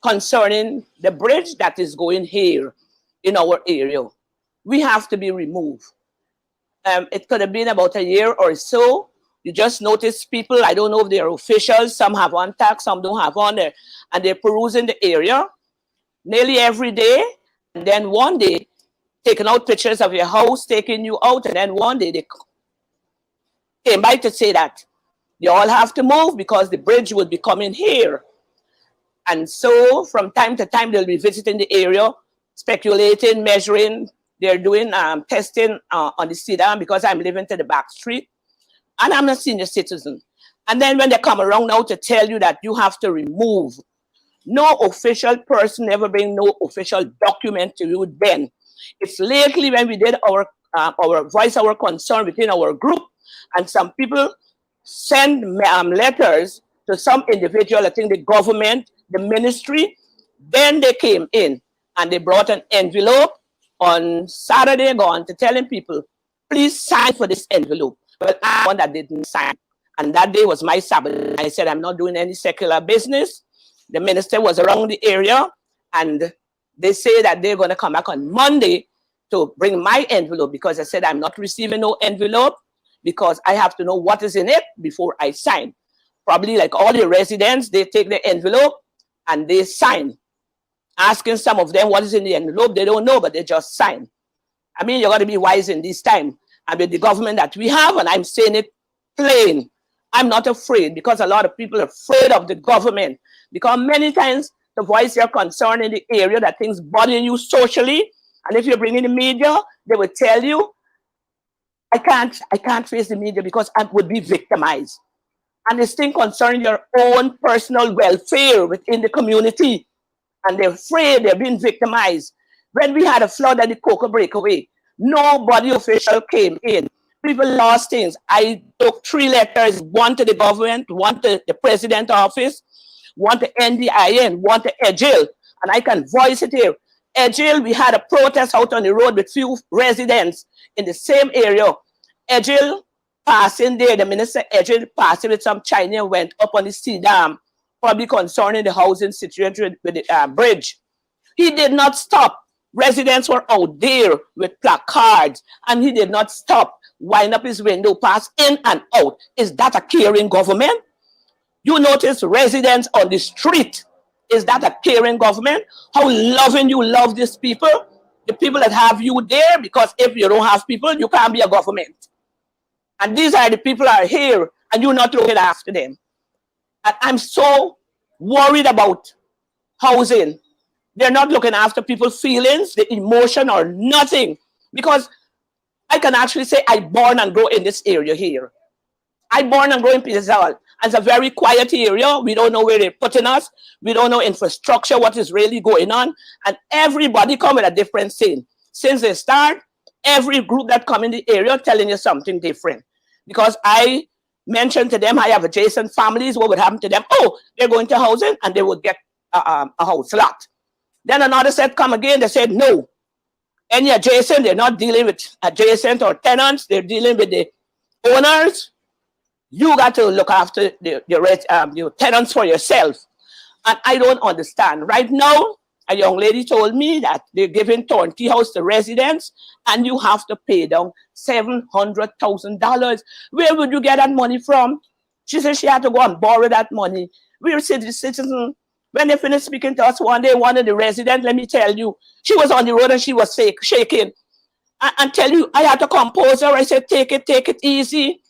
S8: concerning the bridge that is going here in our area. We have to be removed. it could have been about a year or so. You just notice people, I don't know if they're officials, some have on tag, some don't have on there, and they're perusing the area nearly every day. And then one day, taking out pictures of your house, taking you out, and then one day they came by to say that you all have to move because the bridge would be coming here. And so from time to time, they'll be visiting the area, speculating, measuring. They're doing testing on the CDAM because I'm living to the back street and I'm a senior citizen. And then when they come around now to tell you that you have to remove, no official person ever bring no official document to you then. It's lately when we did our voice our concern within our group, and some people send letters to some individual, I think the government, the ministry, then they came in and they brought an envelope on Saturday gone to telling people, please sign for this envelope. But I'm one that didn't sign. And that day was my Sabbath. I said, I'm not doing any secular business. The minister was around the area and they say that they're going to come back on Monday to bring my envelope because I said, I'm not receiving no envelope because I have to know what is in it before I sign. Probably like all the residents, they take the envelope and they sign. Asking some of them what is in the envelope, they don't know, but they just sign. I mean, you got to be wise in this time. And with the government that we have, and I'm saying it plain, I'm not afraid because a lot of people are afraid of the government because many times to voice your concern in the area that things bothering you socially, and if you bring in the media, they will tell you, I can't face the media because I would be victimized. And this thing concerning your own personal welfare within the community. And they're afraid they're being victimized. When we had a flood at the Cocoa Breakaway, nobody official came in. People lost things. I took 3 letters, one to the government, one to the president's office, one to NDIN, one to Edgil, and I can voice it here. Edgil, we had a protest out on the road with few residents in the same area. Edgil passing there, the minister Edgil passing with some Chinese went up on the CDAM, probably concerning the housing situation with the bridge. He did not stop. Residents were out there with placards, and he did not stop. Wind up his window, pass in and out. Is that a caring government? You notice residents on the street. Is that a caring government? How loving you love these people? The people that have you there, because if you don't have people, you can't be a government. And these are the people that are here, and you're not looking after them. And I'm so worried about housing. They're not looking after people's feelings, the emotion, or nothing. Because I can actually say I born and grow in this area here. I born and grow in Peters Hall. And it's a very quiet area. We don't know where they're putting us. We don't know infrastructure, what is really going on. And everybody come with a different thing. Since they start, every group that come in the area telling you something different. Because I mentioned to them, I have adjacent families, what would happen to them? Oh, they're going to housing and they would get a house lot. Then another set come again, they said, no. Any adjacent, they're not dealing with adjacent or tenants, they're dealing with the owners. You got to look after your tenants for yourself. And I don't understand. Right now, a young lady told me that they're giving turnkey house to residents and you have to pay down $700,000. Where would you get that money from? She said she had to go and borrow that money. We're citizens. When they finished speaking to us one day, one of the residents, let me tell you, she was on the road and she was shaking. And tell you, I had to compose her. I said, take it easy.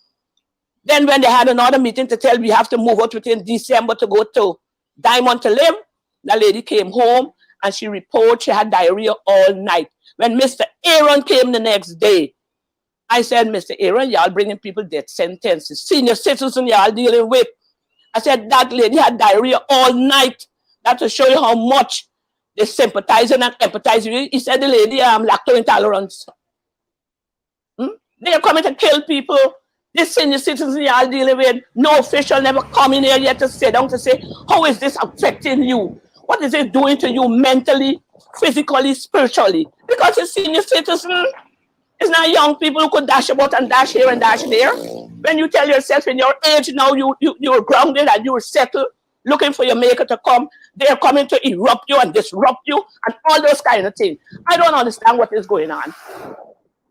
S8: Then when they had another meeting to tell we have to move out within December to go to Diamond to live, the lady came home and she reported she had diarrhea all night. When Mr. Aaron came the next day, I said, Mr. Aaron, y'all bringing people death sentences, senior citizen y'all dealing with. I said, that lady had diarrhea all night. That to show you how much they sympathize and empathize with you. He said the lady lactose intolerance. They are coming to kill people. This senior citizens y'all dealing with, no official never come in here yet to sit down to say, how is this affecting you? What is it doing to you mentally, physically, spiritually? Because a senior citizen is not young people who could dash about and dash here and dash there. When you tell yourself in your age now you're grounded and you're settled, looking for your maker to come, they're coming to erupt you and disrupt you and all those kind of things. I don't understand what is going on.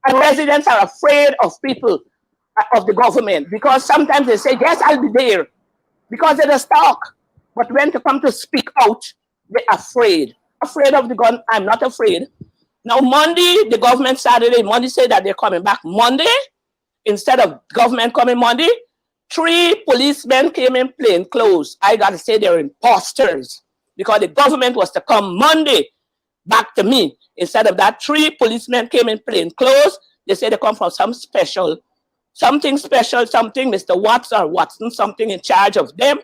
S8: And residents are afraid of people, of the government, because sometimes they say, yes, I'll be there, because they're the stock. But when they come to speak out, they're afraid. Afraid of the gun. I'm not afraid. Now, Monday, the government Saturday, Monday said that they're coming back Monday. Instead of government coming Monday, 3 policemen came in plain clothes. I got to say they're imposters, because the government was to come Monday back to me. Instead of that, 3 policemen came in plain clothes. They say they come from something special, something, Mr. Watts or Watson, something in charge of them.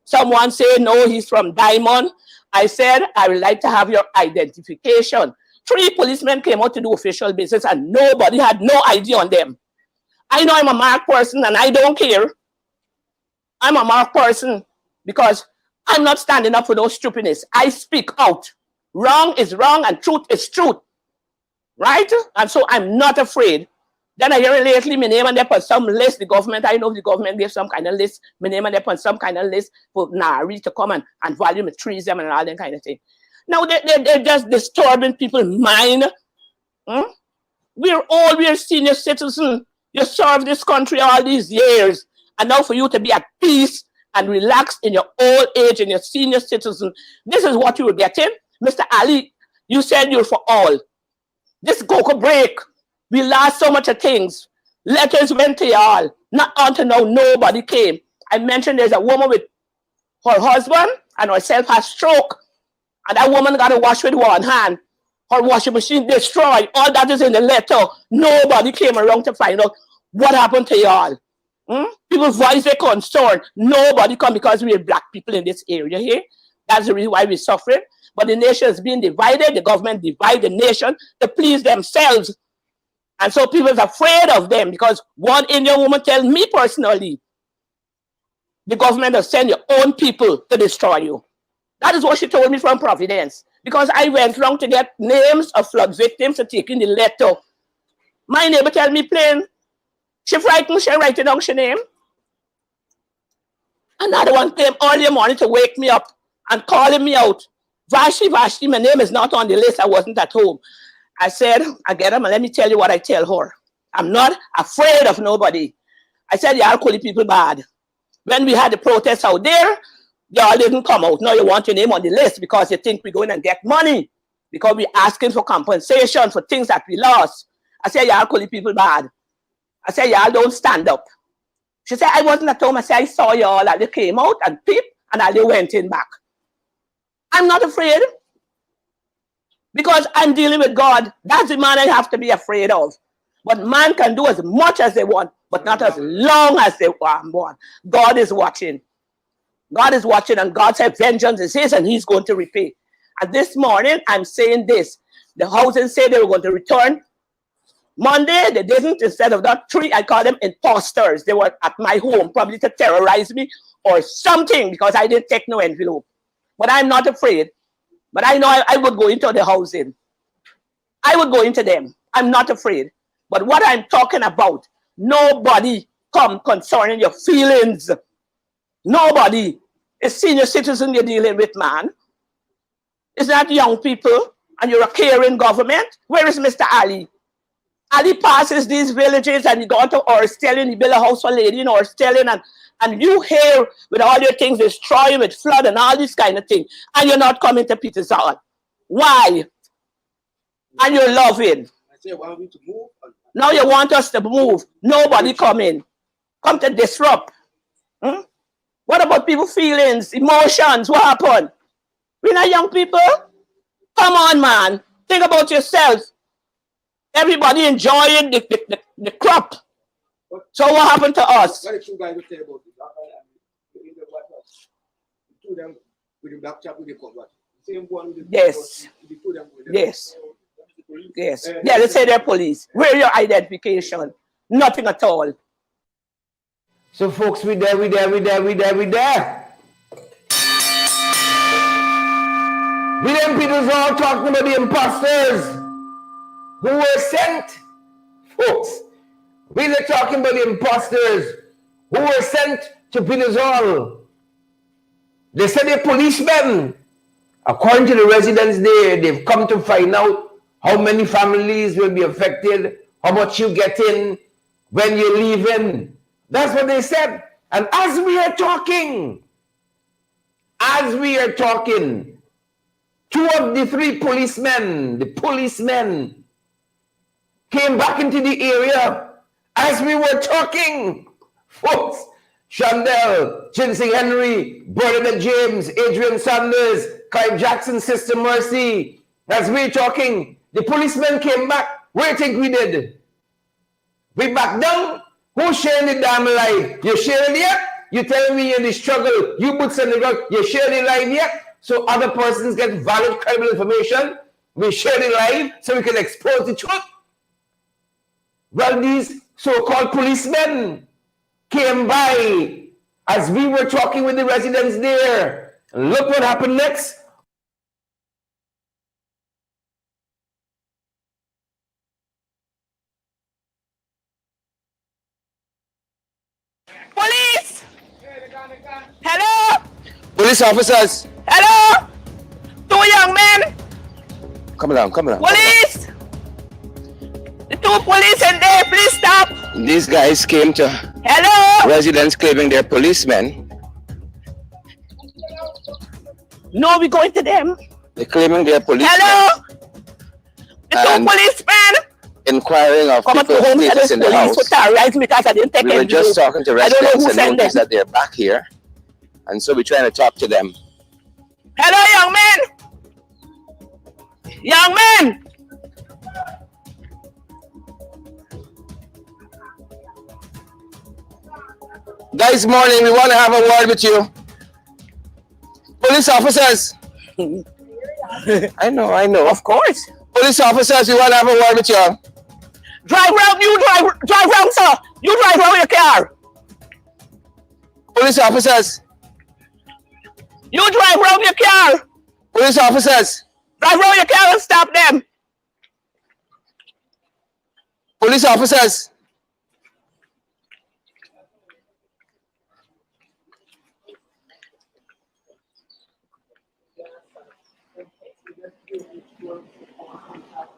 S8: Someone say, no, he's from Diamond. I said, I would like to have your identification. 3 policemen came out to do official business and nobody had no ID on them. I know I'm a marked person and I don't care. I'm a marked person because I'm not standing up for those stupidness. I speak out. Wrong is wrong and truth is truth. Right? And so I'm not afraid. Then I hear lately, my name and they put some list, the government, I know the government gave some kind of list, my name and they put some kind of list for Nari to come and value my trees them and all that kind of thing. Now they're just disturbing people's mind. We're senior citizens. You served this country all these years. And now for you to be at peace and relax in your old age and your senior citizen, this is what you were getting. Mr. Ali, you said you're for all. This Goko break. We lost so much of things. Letters went to y'all. Not until now, nobody came. I mentioned there's a woman with her husband and herself has stroke. And that woman got to wash with one hand. Her washing machine destroyed. All that is in the letter. Nobody came around to find out what happened to y'all. People voice their concern. Nobody come because we're black people in this area here. That's the reason why we're suffering. But the nation is being divided. The government divide the nation to please themselves. And so people are afraid of them because one Indian woman tells me personally, the government will send your own people to destroy you. That is what she told me from Providence. Because I went wrong to get names of flood victims to take in the letter. My neighbor tell me plain, she writing down her name. Another one came early morning to wake me up and calling me out. Vashti, my name is not on the list. I wasn't at home. I said, I get him and let me tell you what I tell her. I'm not afraid of nobody. I said, y'all calling people bad. When we had the protests out there, y'all didn't come out. Now you want your name on the list because you think we're going to get money. Because we're asking for compensation for things that we lost. I said, y'all calling people bad. I said, y'all don't stand up. She said, I wasn't at home. I said, I saw y'all and they came out and peeped and they went in back. I'm not afraid. Because I'm dealing with God. That's the man I have to be afraid of. But man can do as much as they want, but not as long as they want. God is watching. God is watching, and God said, vengeance is his, and he's going to repay. And this morning, I'm saying this. The housing said they were going to return. Monday, they didn't. Instead of that, 3, I call them imposters. They were at my home, probably to terrorize me or something, because I didn't take no envelope. But I'm not afraid. But I know I would go into the housing. I would go into them. I'm not afraid. But what I'm talking about, nobody come concerning your feelings. Nobody. It's senior citizen you're dealing with, man. It's not young people, and you're a caring government. Where is Mr. Ali? Ali passes these villages and he go to Orstelling, he build a house for lady in Orstelling, and you here with all your things destroying with flood and all this kind of thing, and you're not coming to Peter's Hall. Why? And you're loving.
S3: I say, want me to move?
S8: Now you want us to move. Nobody come in. Come to disrupt. What about people's feelings, emotions? What happened? We're not young people. Come on, man. Think about yourself. Everybody enjoying the crop. So what happened to us?
S3: What the 2 guys will tell about it? The 2 of them with the black chap with the cover. Same one with the
S8: Yes.
S3: The 2 of them with the
S8: Yes. Yes. Yeah, they say they're police. Where your identification? Nothing at all.
S1: So folks, we there. William Peters all talking about the imposters who were sent. Folks, we're talking about the imposters who were sent to Peters Hall. They said they're policemen. According to the residents there, they've come to find out how many families will be affected, how much you get in when you're leaving. That's what they said. And as we are talking, two of the three policemen, came back into the area as we were talking. Folks, Chandel, Ginseng Henry, Bernadette James, Adrian Sanders, Clive Jackson, Sister Mercy. As we were talking, the policemen came back. What do you think we did? We back down? Who's sharing the damn live? You sharing it yet? You telling me you're in the struggle, you boots on the ground, you share the live yet? So other persons get valid, credible information. We share the live so we can expose the truth. Well, these so-called policemen came by as we were talking with the residents there. And look what happened next.
S8: Police! Hello?
S7: Police officers,
S8: Hello? Two young men?
S7: come along.
S8: Police! The two police in there, please stop.
S7: These guys came to
S8: Hello?
S7: residents claiming they're policemen.
S8: No, we going to them.
S7: They're claiming they're policemen.
S8: Hello? The two
S7: And-
S8: policemen?
S7: Inquiring of
S8: Come to
S7: people's
S8: home
S7: status in the house.
S8: for terrorizing because I didn't take
S7: We were
S8: any
S7: just
S8: video.
S7: talking to
S8: I don't know
S7: residents
S8: who
S7: and
S8: sent
S7: noticed
S8: them.
S7: that they're back here. And so we're trying to talk to them.
S8: Hello, young men. Young men.
S7: Guys, morning, we want to have a word with you. Police officers. I know.
S8: Of course.
S7: Police officers, we want to have a word with you.
S8: Drive round, you drive round, sir. You drive round your car.
S7: Police officers.
S8: You drive round your car.
S7: Police officers.
S8: Drive round your car and stop them.
S7: Police officers.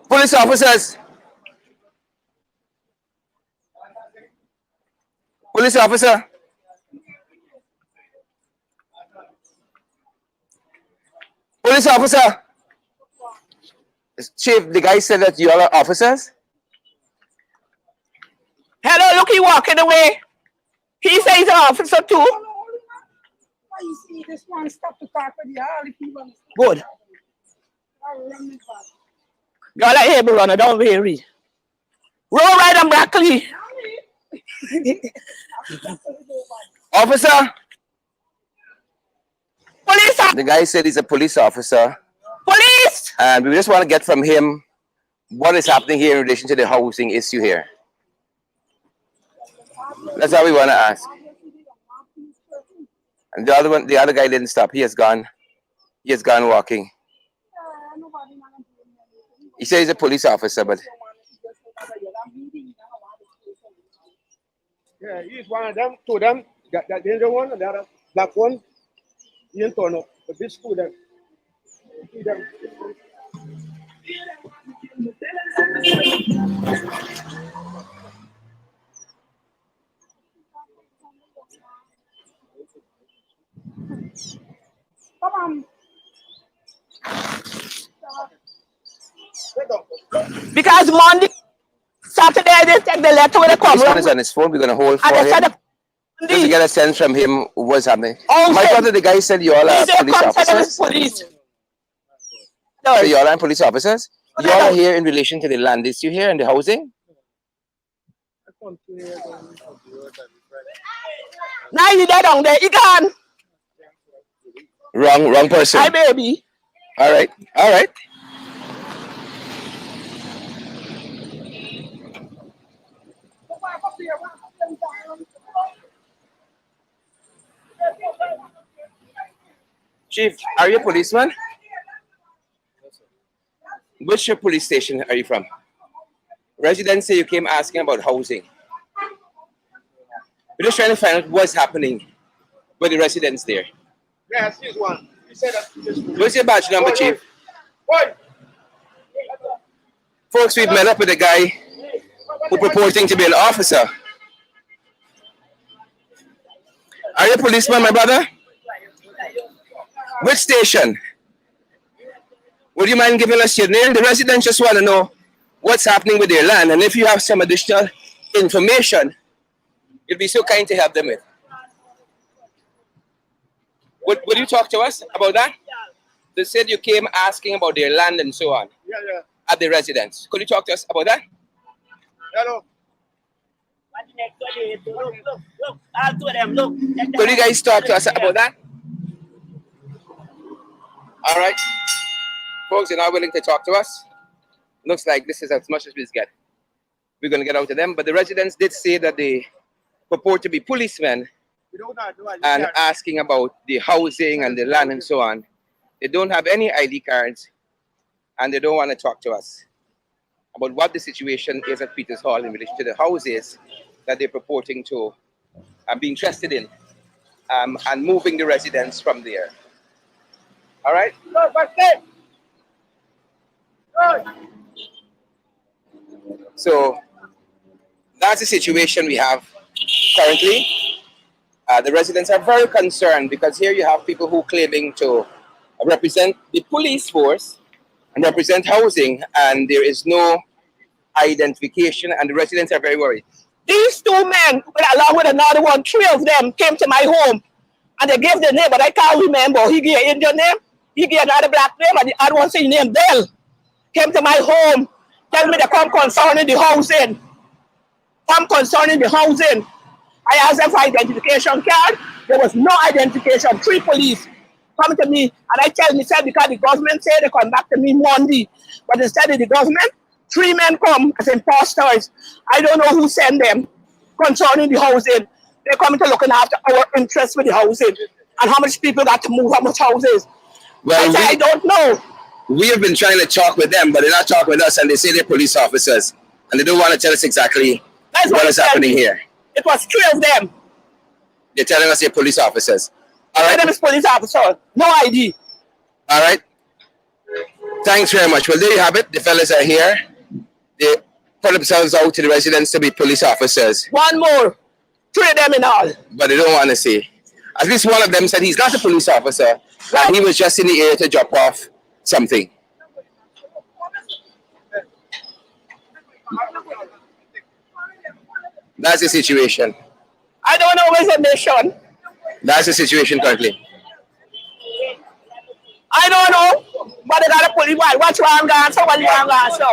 S7: Police officers. Police officer. Police officer. Chief, the guy said that you all are officers?
S8: Hello, look, he walking away. He says he's an officer too.
S9: You see, this one stop to talk with you, all the people.
S8: Good. Y'all are able runner, don't worry. Roll right and broccoli.
S7: Officer?
S8: Police!
S7: The guy said he's a police officer.
S8: Police!
S7: And we just want to get from him what is happening here in relation to the housing issue here. That's all we want to ask. And the other guy didn't stop. He has gone walking. He said he's a police officer, but
S3: Yeah, he's one of them, two of them. That danger one and the other black one. He ain't turn up. But this two of them. See them.
S9: Come on.
S8: Because Monday, Saturday, they take the letter when they come.
S7: this one is on his phone. We're going to hold for
S8: And they
S7: him.
S8: said,
S7: Just to get a sense from him what's happening.
S8: Oh,
S7: My
S8: shit.
S7: brother, the guy said you all are police officers.
S8: Police.
S7: So you all are police officers? You all
S8: No.
S7: are here in relation to the land issue here and the housing?
S8: Now you dead down there, you gone.
S7: Wrong person.
S8: Hi, baby.
S7: All right. Chief, are you a policeman? Which police station are you from? Residents say you came asking about housing. We're just trying to find out what's happening with the residents there.
S3: Yes, he's one. He said that.
S7: What's your badge number, Chief?
S3: Boy!
S7: Folks, we've met up with a guy
S1: who purporting to be an officer. Are you a policeman, my brother? Which station? Would you mind giving us your name? The residents just want to know what's happening with their land, and if you have some additional information, you'd be so kind to help them with. Would you talk to us about that? They said you came asking about their land and so on
S3: Yeah.
S1: at the residence. Could you talk to us about that?
S3: Hello.
S1: Could you guys talk to us about that? All right. Folks, you're not willing to talk to us. Looks like this is as much as we get. We're going to get out to them. But the residents did say that they purport to be policemen and asking about the housing and the land and so on. They don't have any ID cards and they don't want to talk to us about what the situation is at Peters Hall in relation to the houses that they're purporting to be interested in and moving the residents from there. All right? So that's the situation we have currently. The residents are very concerned because here you have people who claiming to represent the police force and represent housing, and there is no identification, and the residents are very worried.
S8: These two men, along with another one, 3 of them came to my home and they gave the name, but I can't remember. He gave an Indian name, he gave another black name, and the other one said his name Dell. Came to my home, tell me they come concerning the housing. Come concerning the housing. I asked them for identification card. There was no identification. 3 police come to me and I tell me, said because the government said they come back to me Monday, but instead of the government, 3 men come as imposters. I don't know who sent them concerning the housing. They're coming to looking after our interests with the housing and how much people got to move, how much houses.
S1: Well,
S8: I don't know.
S1: We have been trying to talk with them, but they're not talking with us, and they say they're police officers, and they don't want to tell us exactly what is happening here.
S8: It was 3 of them.
S1: They're telling us they're police officers. All
S8: One
S1: right.
S8: of them is police officer. No ID.
S1: All right. Thanks very much. Well, there you have it. The fellas are here. They put themselves out to the residents to be police officers,
S8: One more. 3 of them in all.
S1: but they don't want to say. At least one of them said he's not a police officer, and he was just in the area to drop off something. That's the situation.
S8: I don't know where's the mission.
S1: That's the situation currently.
S8: I don't know. But they got a police why. What's wrong, guys? So what's wrong, guys? So,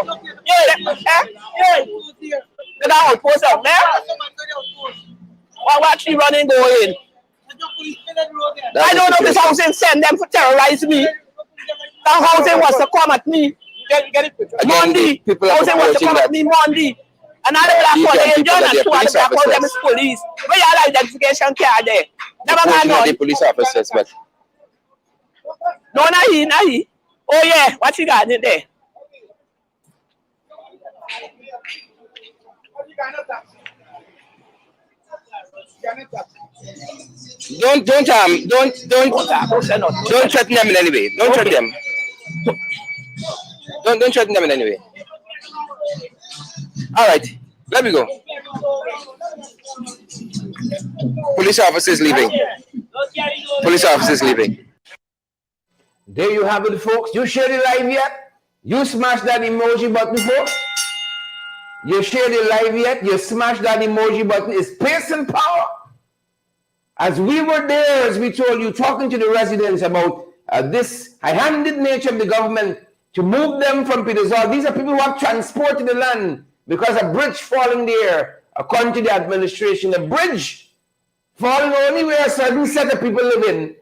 S8: yeah. They got a post up there. Why watch me running going? I don't know if this housing send them to terrorize me. That housing was to come at me. Get it? Monday.
S1: people are
S8: Housing was to come
S1: approaching
S8: at me Monday. Another black
S1: You
S8: one,
S1: tell
S8: they
S1: people
S8: done
S1: that
S8: and
S1: they're
S8: 2 other
S1: police
S8: black one, them
S1: officers.
S8: is police. Where y'all identification card there? Never mind
S1: Unfortunately,
S8: none.
S1: police officers, but
S8: No, not he. Oh yeah, what you got in there?
S1: don't threaten them in any way. Don't threaten them. Don't threaten them in any way. All right, let me go. Police officers leaving. Police officers leaving. There you have it, folks. You share the live yet? You smash that emoji button, folks. You share the live yet? You smash that emoji button. It's pace and power. As we were there, as we told you, talking to the residents about this high-handed nature of the government to move them from Peters Hall. These are people who have transported the land because a bridge falling there, according to the administration, a bridge falling only where a certain set of people live in.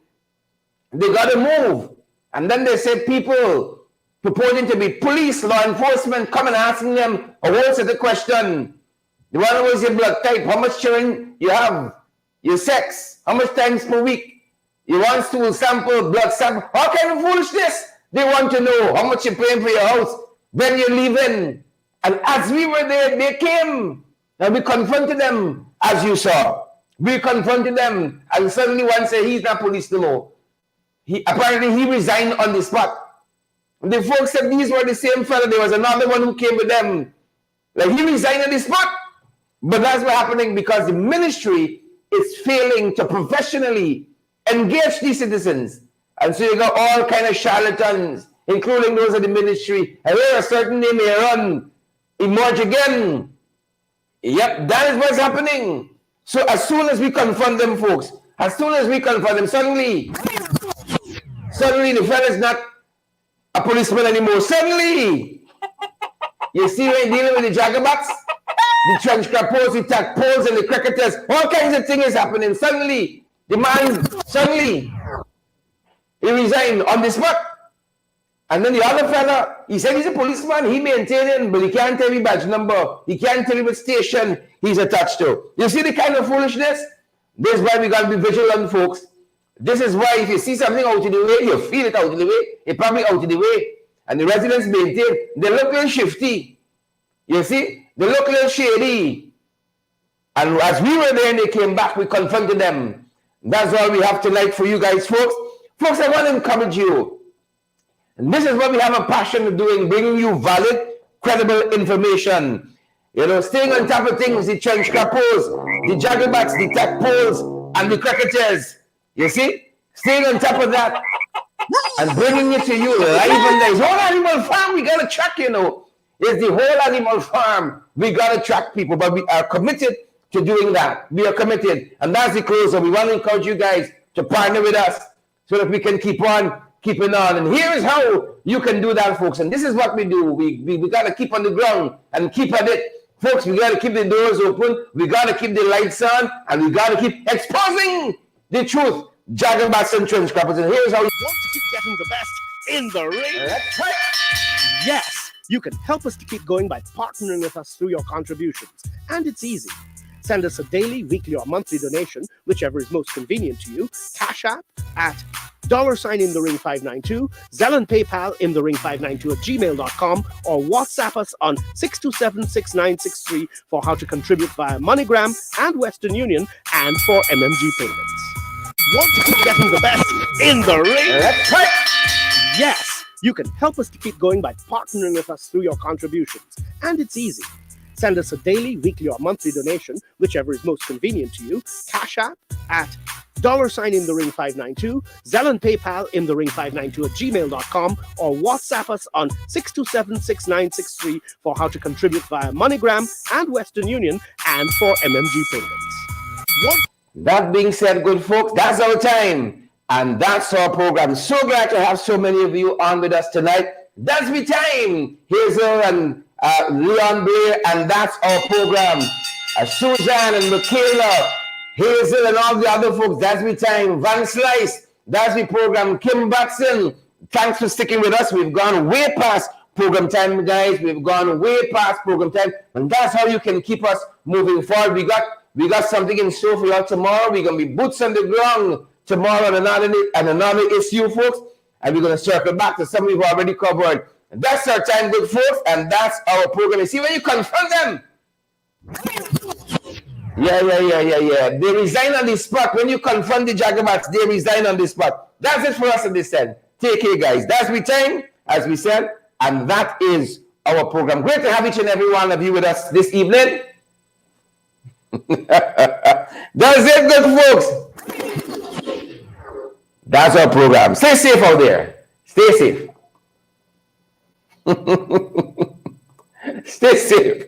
S1: They got to move. And then they say people purporting to be police, law enforcement, come and asking them a whole set of questions. The one who was your blood type, how much children you have, your sex, how much times per week, you want stool sample, blood sample, all kind of foolishness. They want to know how much you're paying for your house, when you're leaving. And as we were there, they came. And we confronted them, as you saw. We confronted them, and suddenly one said, he's not police no more. Apparently he resigned on the spot. The folks said these were the same fellow. There was another one who came with them. Like he resigned on the spot. But that's what's happening because the ministry is failing to professionally engage these citizens. And so you got all kind of charlatans, including those of the ministry. And where a certain name may run, emerge again. Yep, that is what's happening. So as soon as we confront them, folks, as soon as we confront them, suddenly the fella is not a policeman anymore. Suddenly, you see when you're dealing with the jagabats, the trench crappers, the tadpoles, and the cricketers, all kinds of things is happening. Suddenly, the man, he resigned on the spot. And then the other fella, he said he's a policeman, he maintained it, but he can't tell me badge number. He can't tell me what station he's attached to. You see the kind of foolishness? This is why we got to be vigilant, folks. This is why if you see something out of the way, you feel it out of the way, it's probably out of the way. And the residents maintain, they look a little shifty. You see? They look a little shady. And as we were there and they came back, we confronted them. That's all we have tonight for you guys, folks. Folks, I want to encourage you. And this is what we have a passion of doing, bringing you valid, credible information. You know, staying on top of things, the trench crappers, the jagglebats, the tadpoles, and the cricketers. You see? Staying on top of that and bringing it to you live and there. Whole animal farm, we got to track, you know. It's the whole animal farm. We got to track people, but we are committed to doing that. We are committed. And that's the closer. We want to encourage you guys to partner with us so that we can keep on keeping on. And here is how you can do that, folks. And this is what we do. We got to keep on the ground and keep at it. Folks, we got to keep the doors open. We got to keep the lights on. And we got to keep exposing the truth. Jagglebats and trench crappers. And here's how you
S10: Want to keep getting the best in the ring?
S1: That's right.
S10: Yes, you can help us to keep going by partnering with us through your contributions. And it's easy. Send us a daily, weekly, or monthly donation, whichever is most convenient to you. Cash App at $in the ring 592, Zelle and PayPal in the ring 592 at gmail.com, or WhatsApp us on 627-6963 for how to contribute via MoneyGram and Western Union and for MMG payments. Want to keep getting the best in the ring?
S1: That's right.
S10: Yes, you can help us to keep going by partnering with us through your contributions. And it's easy. Send us a daily, weekly, or monthly donation, whichever is most convenient to you. Cash App at $in the ring 592, Zelle and PayPal in the ring 592 at gmail.com, or WhatsApp us on 627-6963 for how to contribute via MoneyGram and Western Union and for MMG payments.
S1: That being said, good folks, that's our time. And that's our program. So glad to have so many of you on with us tonight. That's the time. Hazel and Leon Blair, and that's our program. Suzanne and Michaela, Hazel and all the other folks, that's the time. Van Slice, that's the program. Kim Batson, thanks for sticking with us. We've gone way past program time, guys. We've gone way past program time. And that's how you can keep us moving forward. We got something in store for y'all tomorrow. We're going to be boots on the ground tomorrow on another issue, folks. And we're going to circle back to something we've already covered. And that's our time, good folks. And that's our program. You see, when you confront them, yeah. They resign on the spot. When you confront the Jagabats, they resign on the spot. That's it for us in this end. Take care, guys. That's the time, as we said. And that is our program. Great to have each and every one of you with us this evening. That's it, good folks. That's our program. Stay safe out there. Stay safe. Stay safe.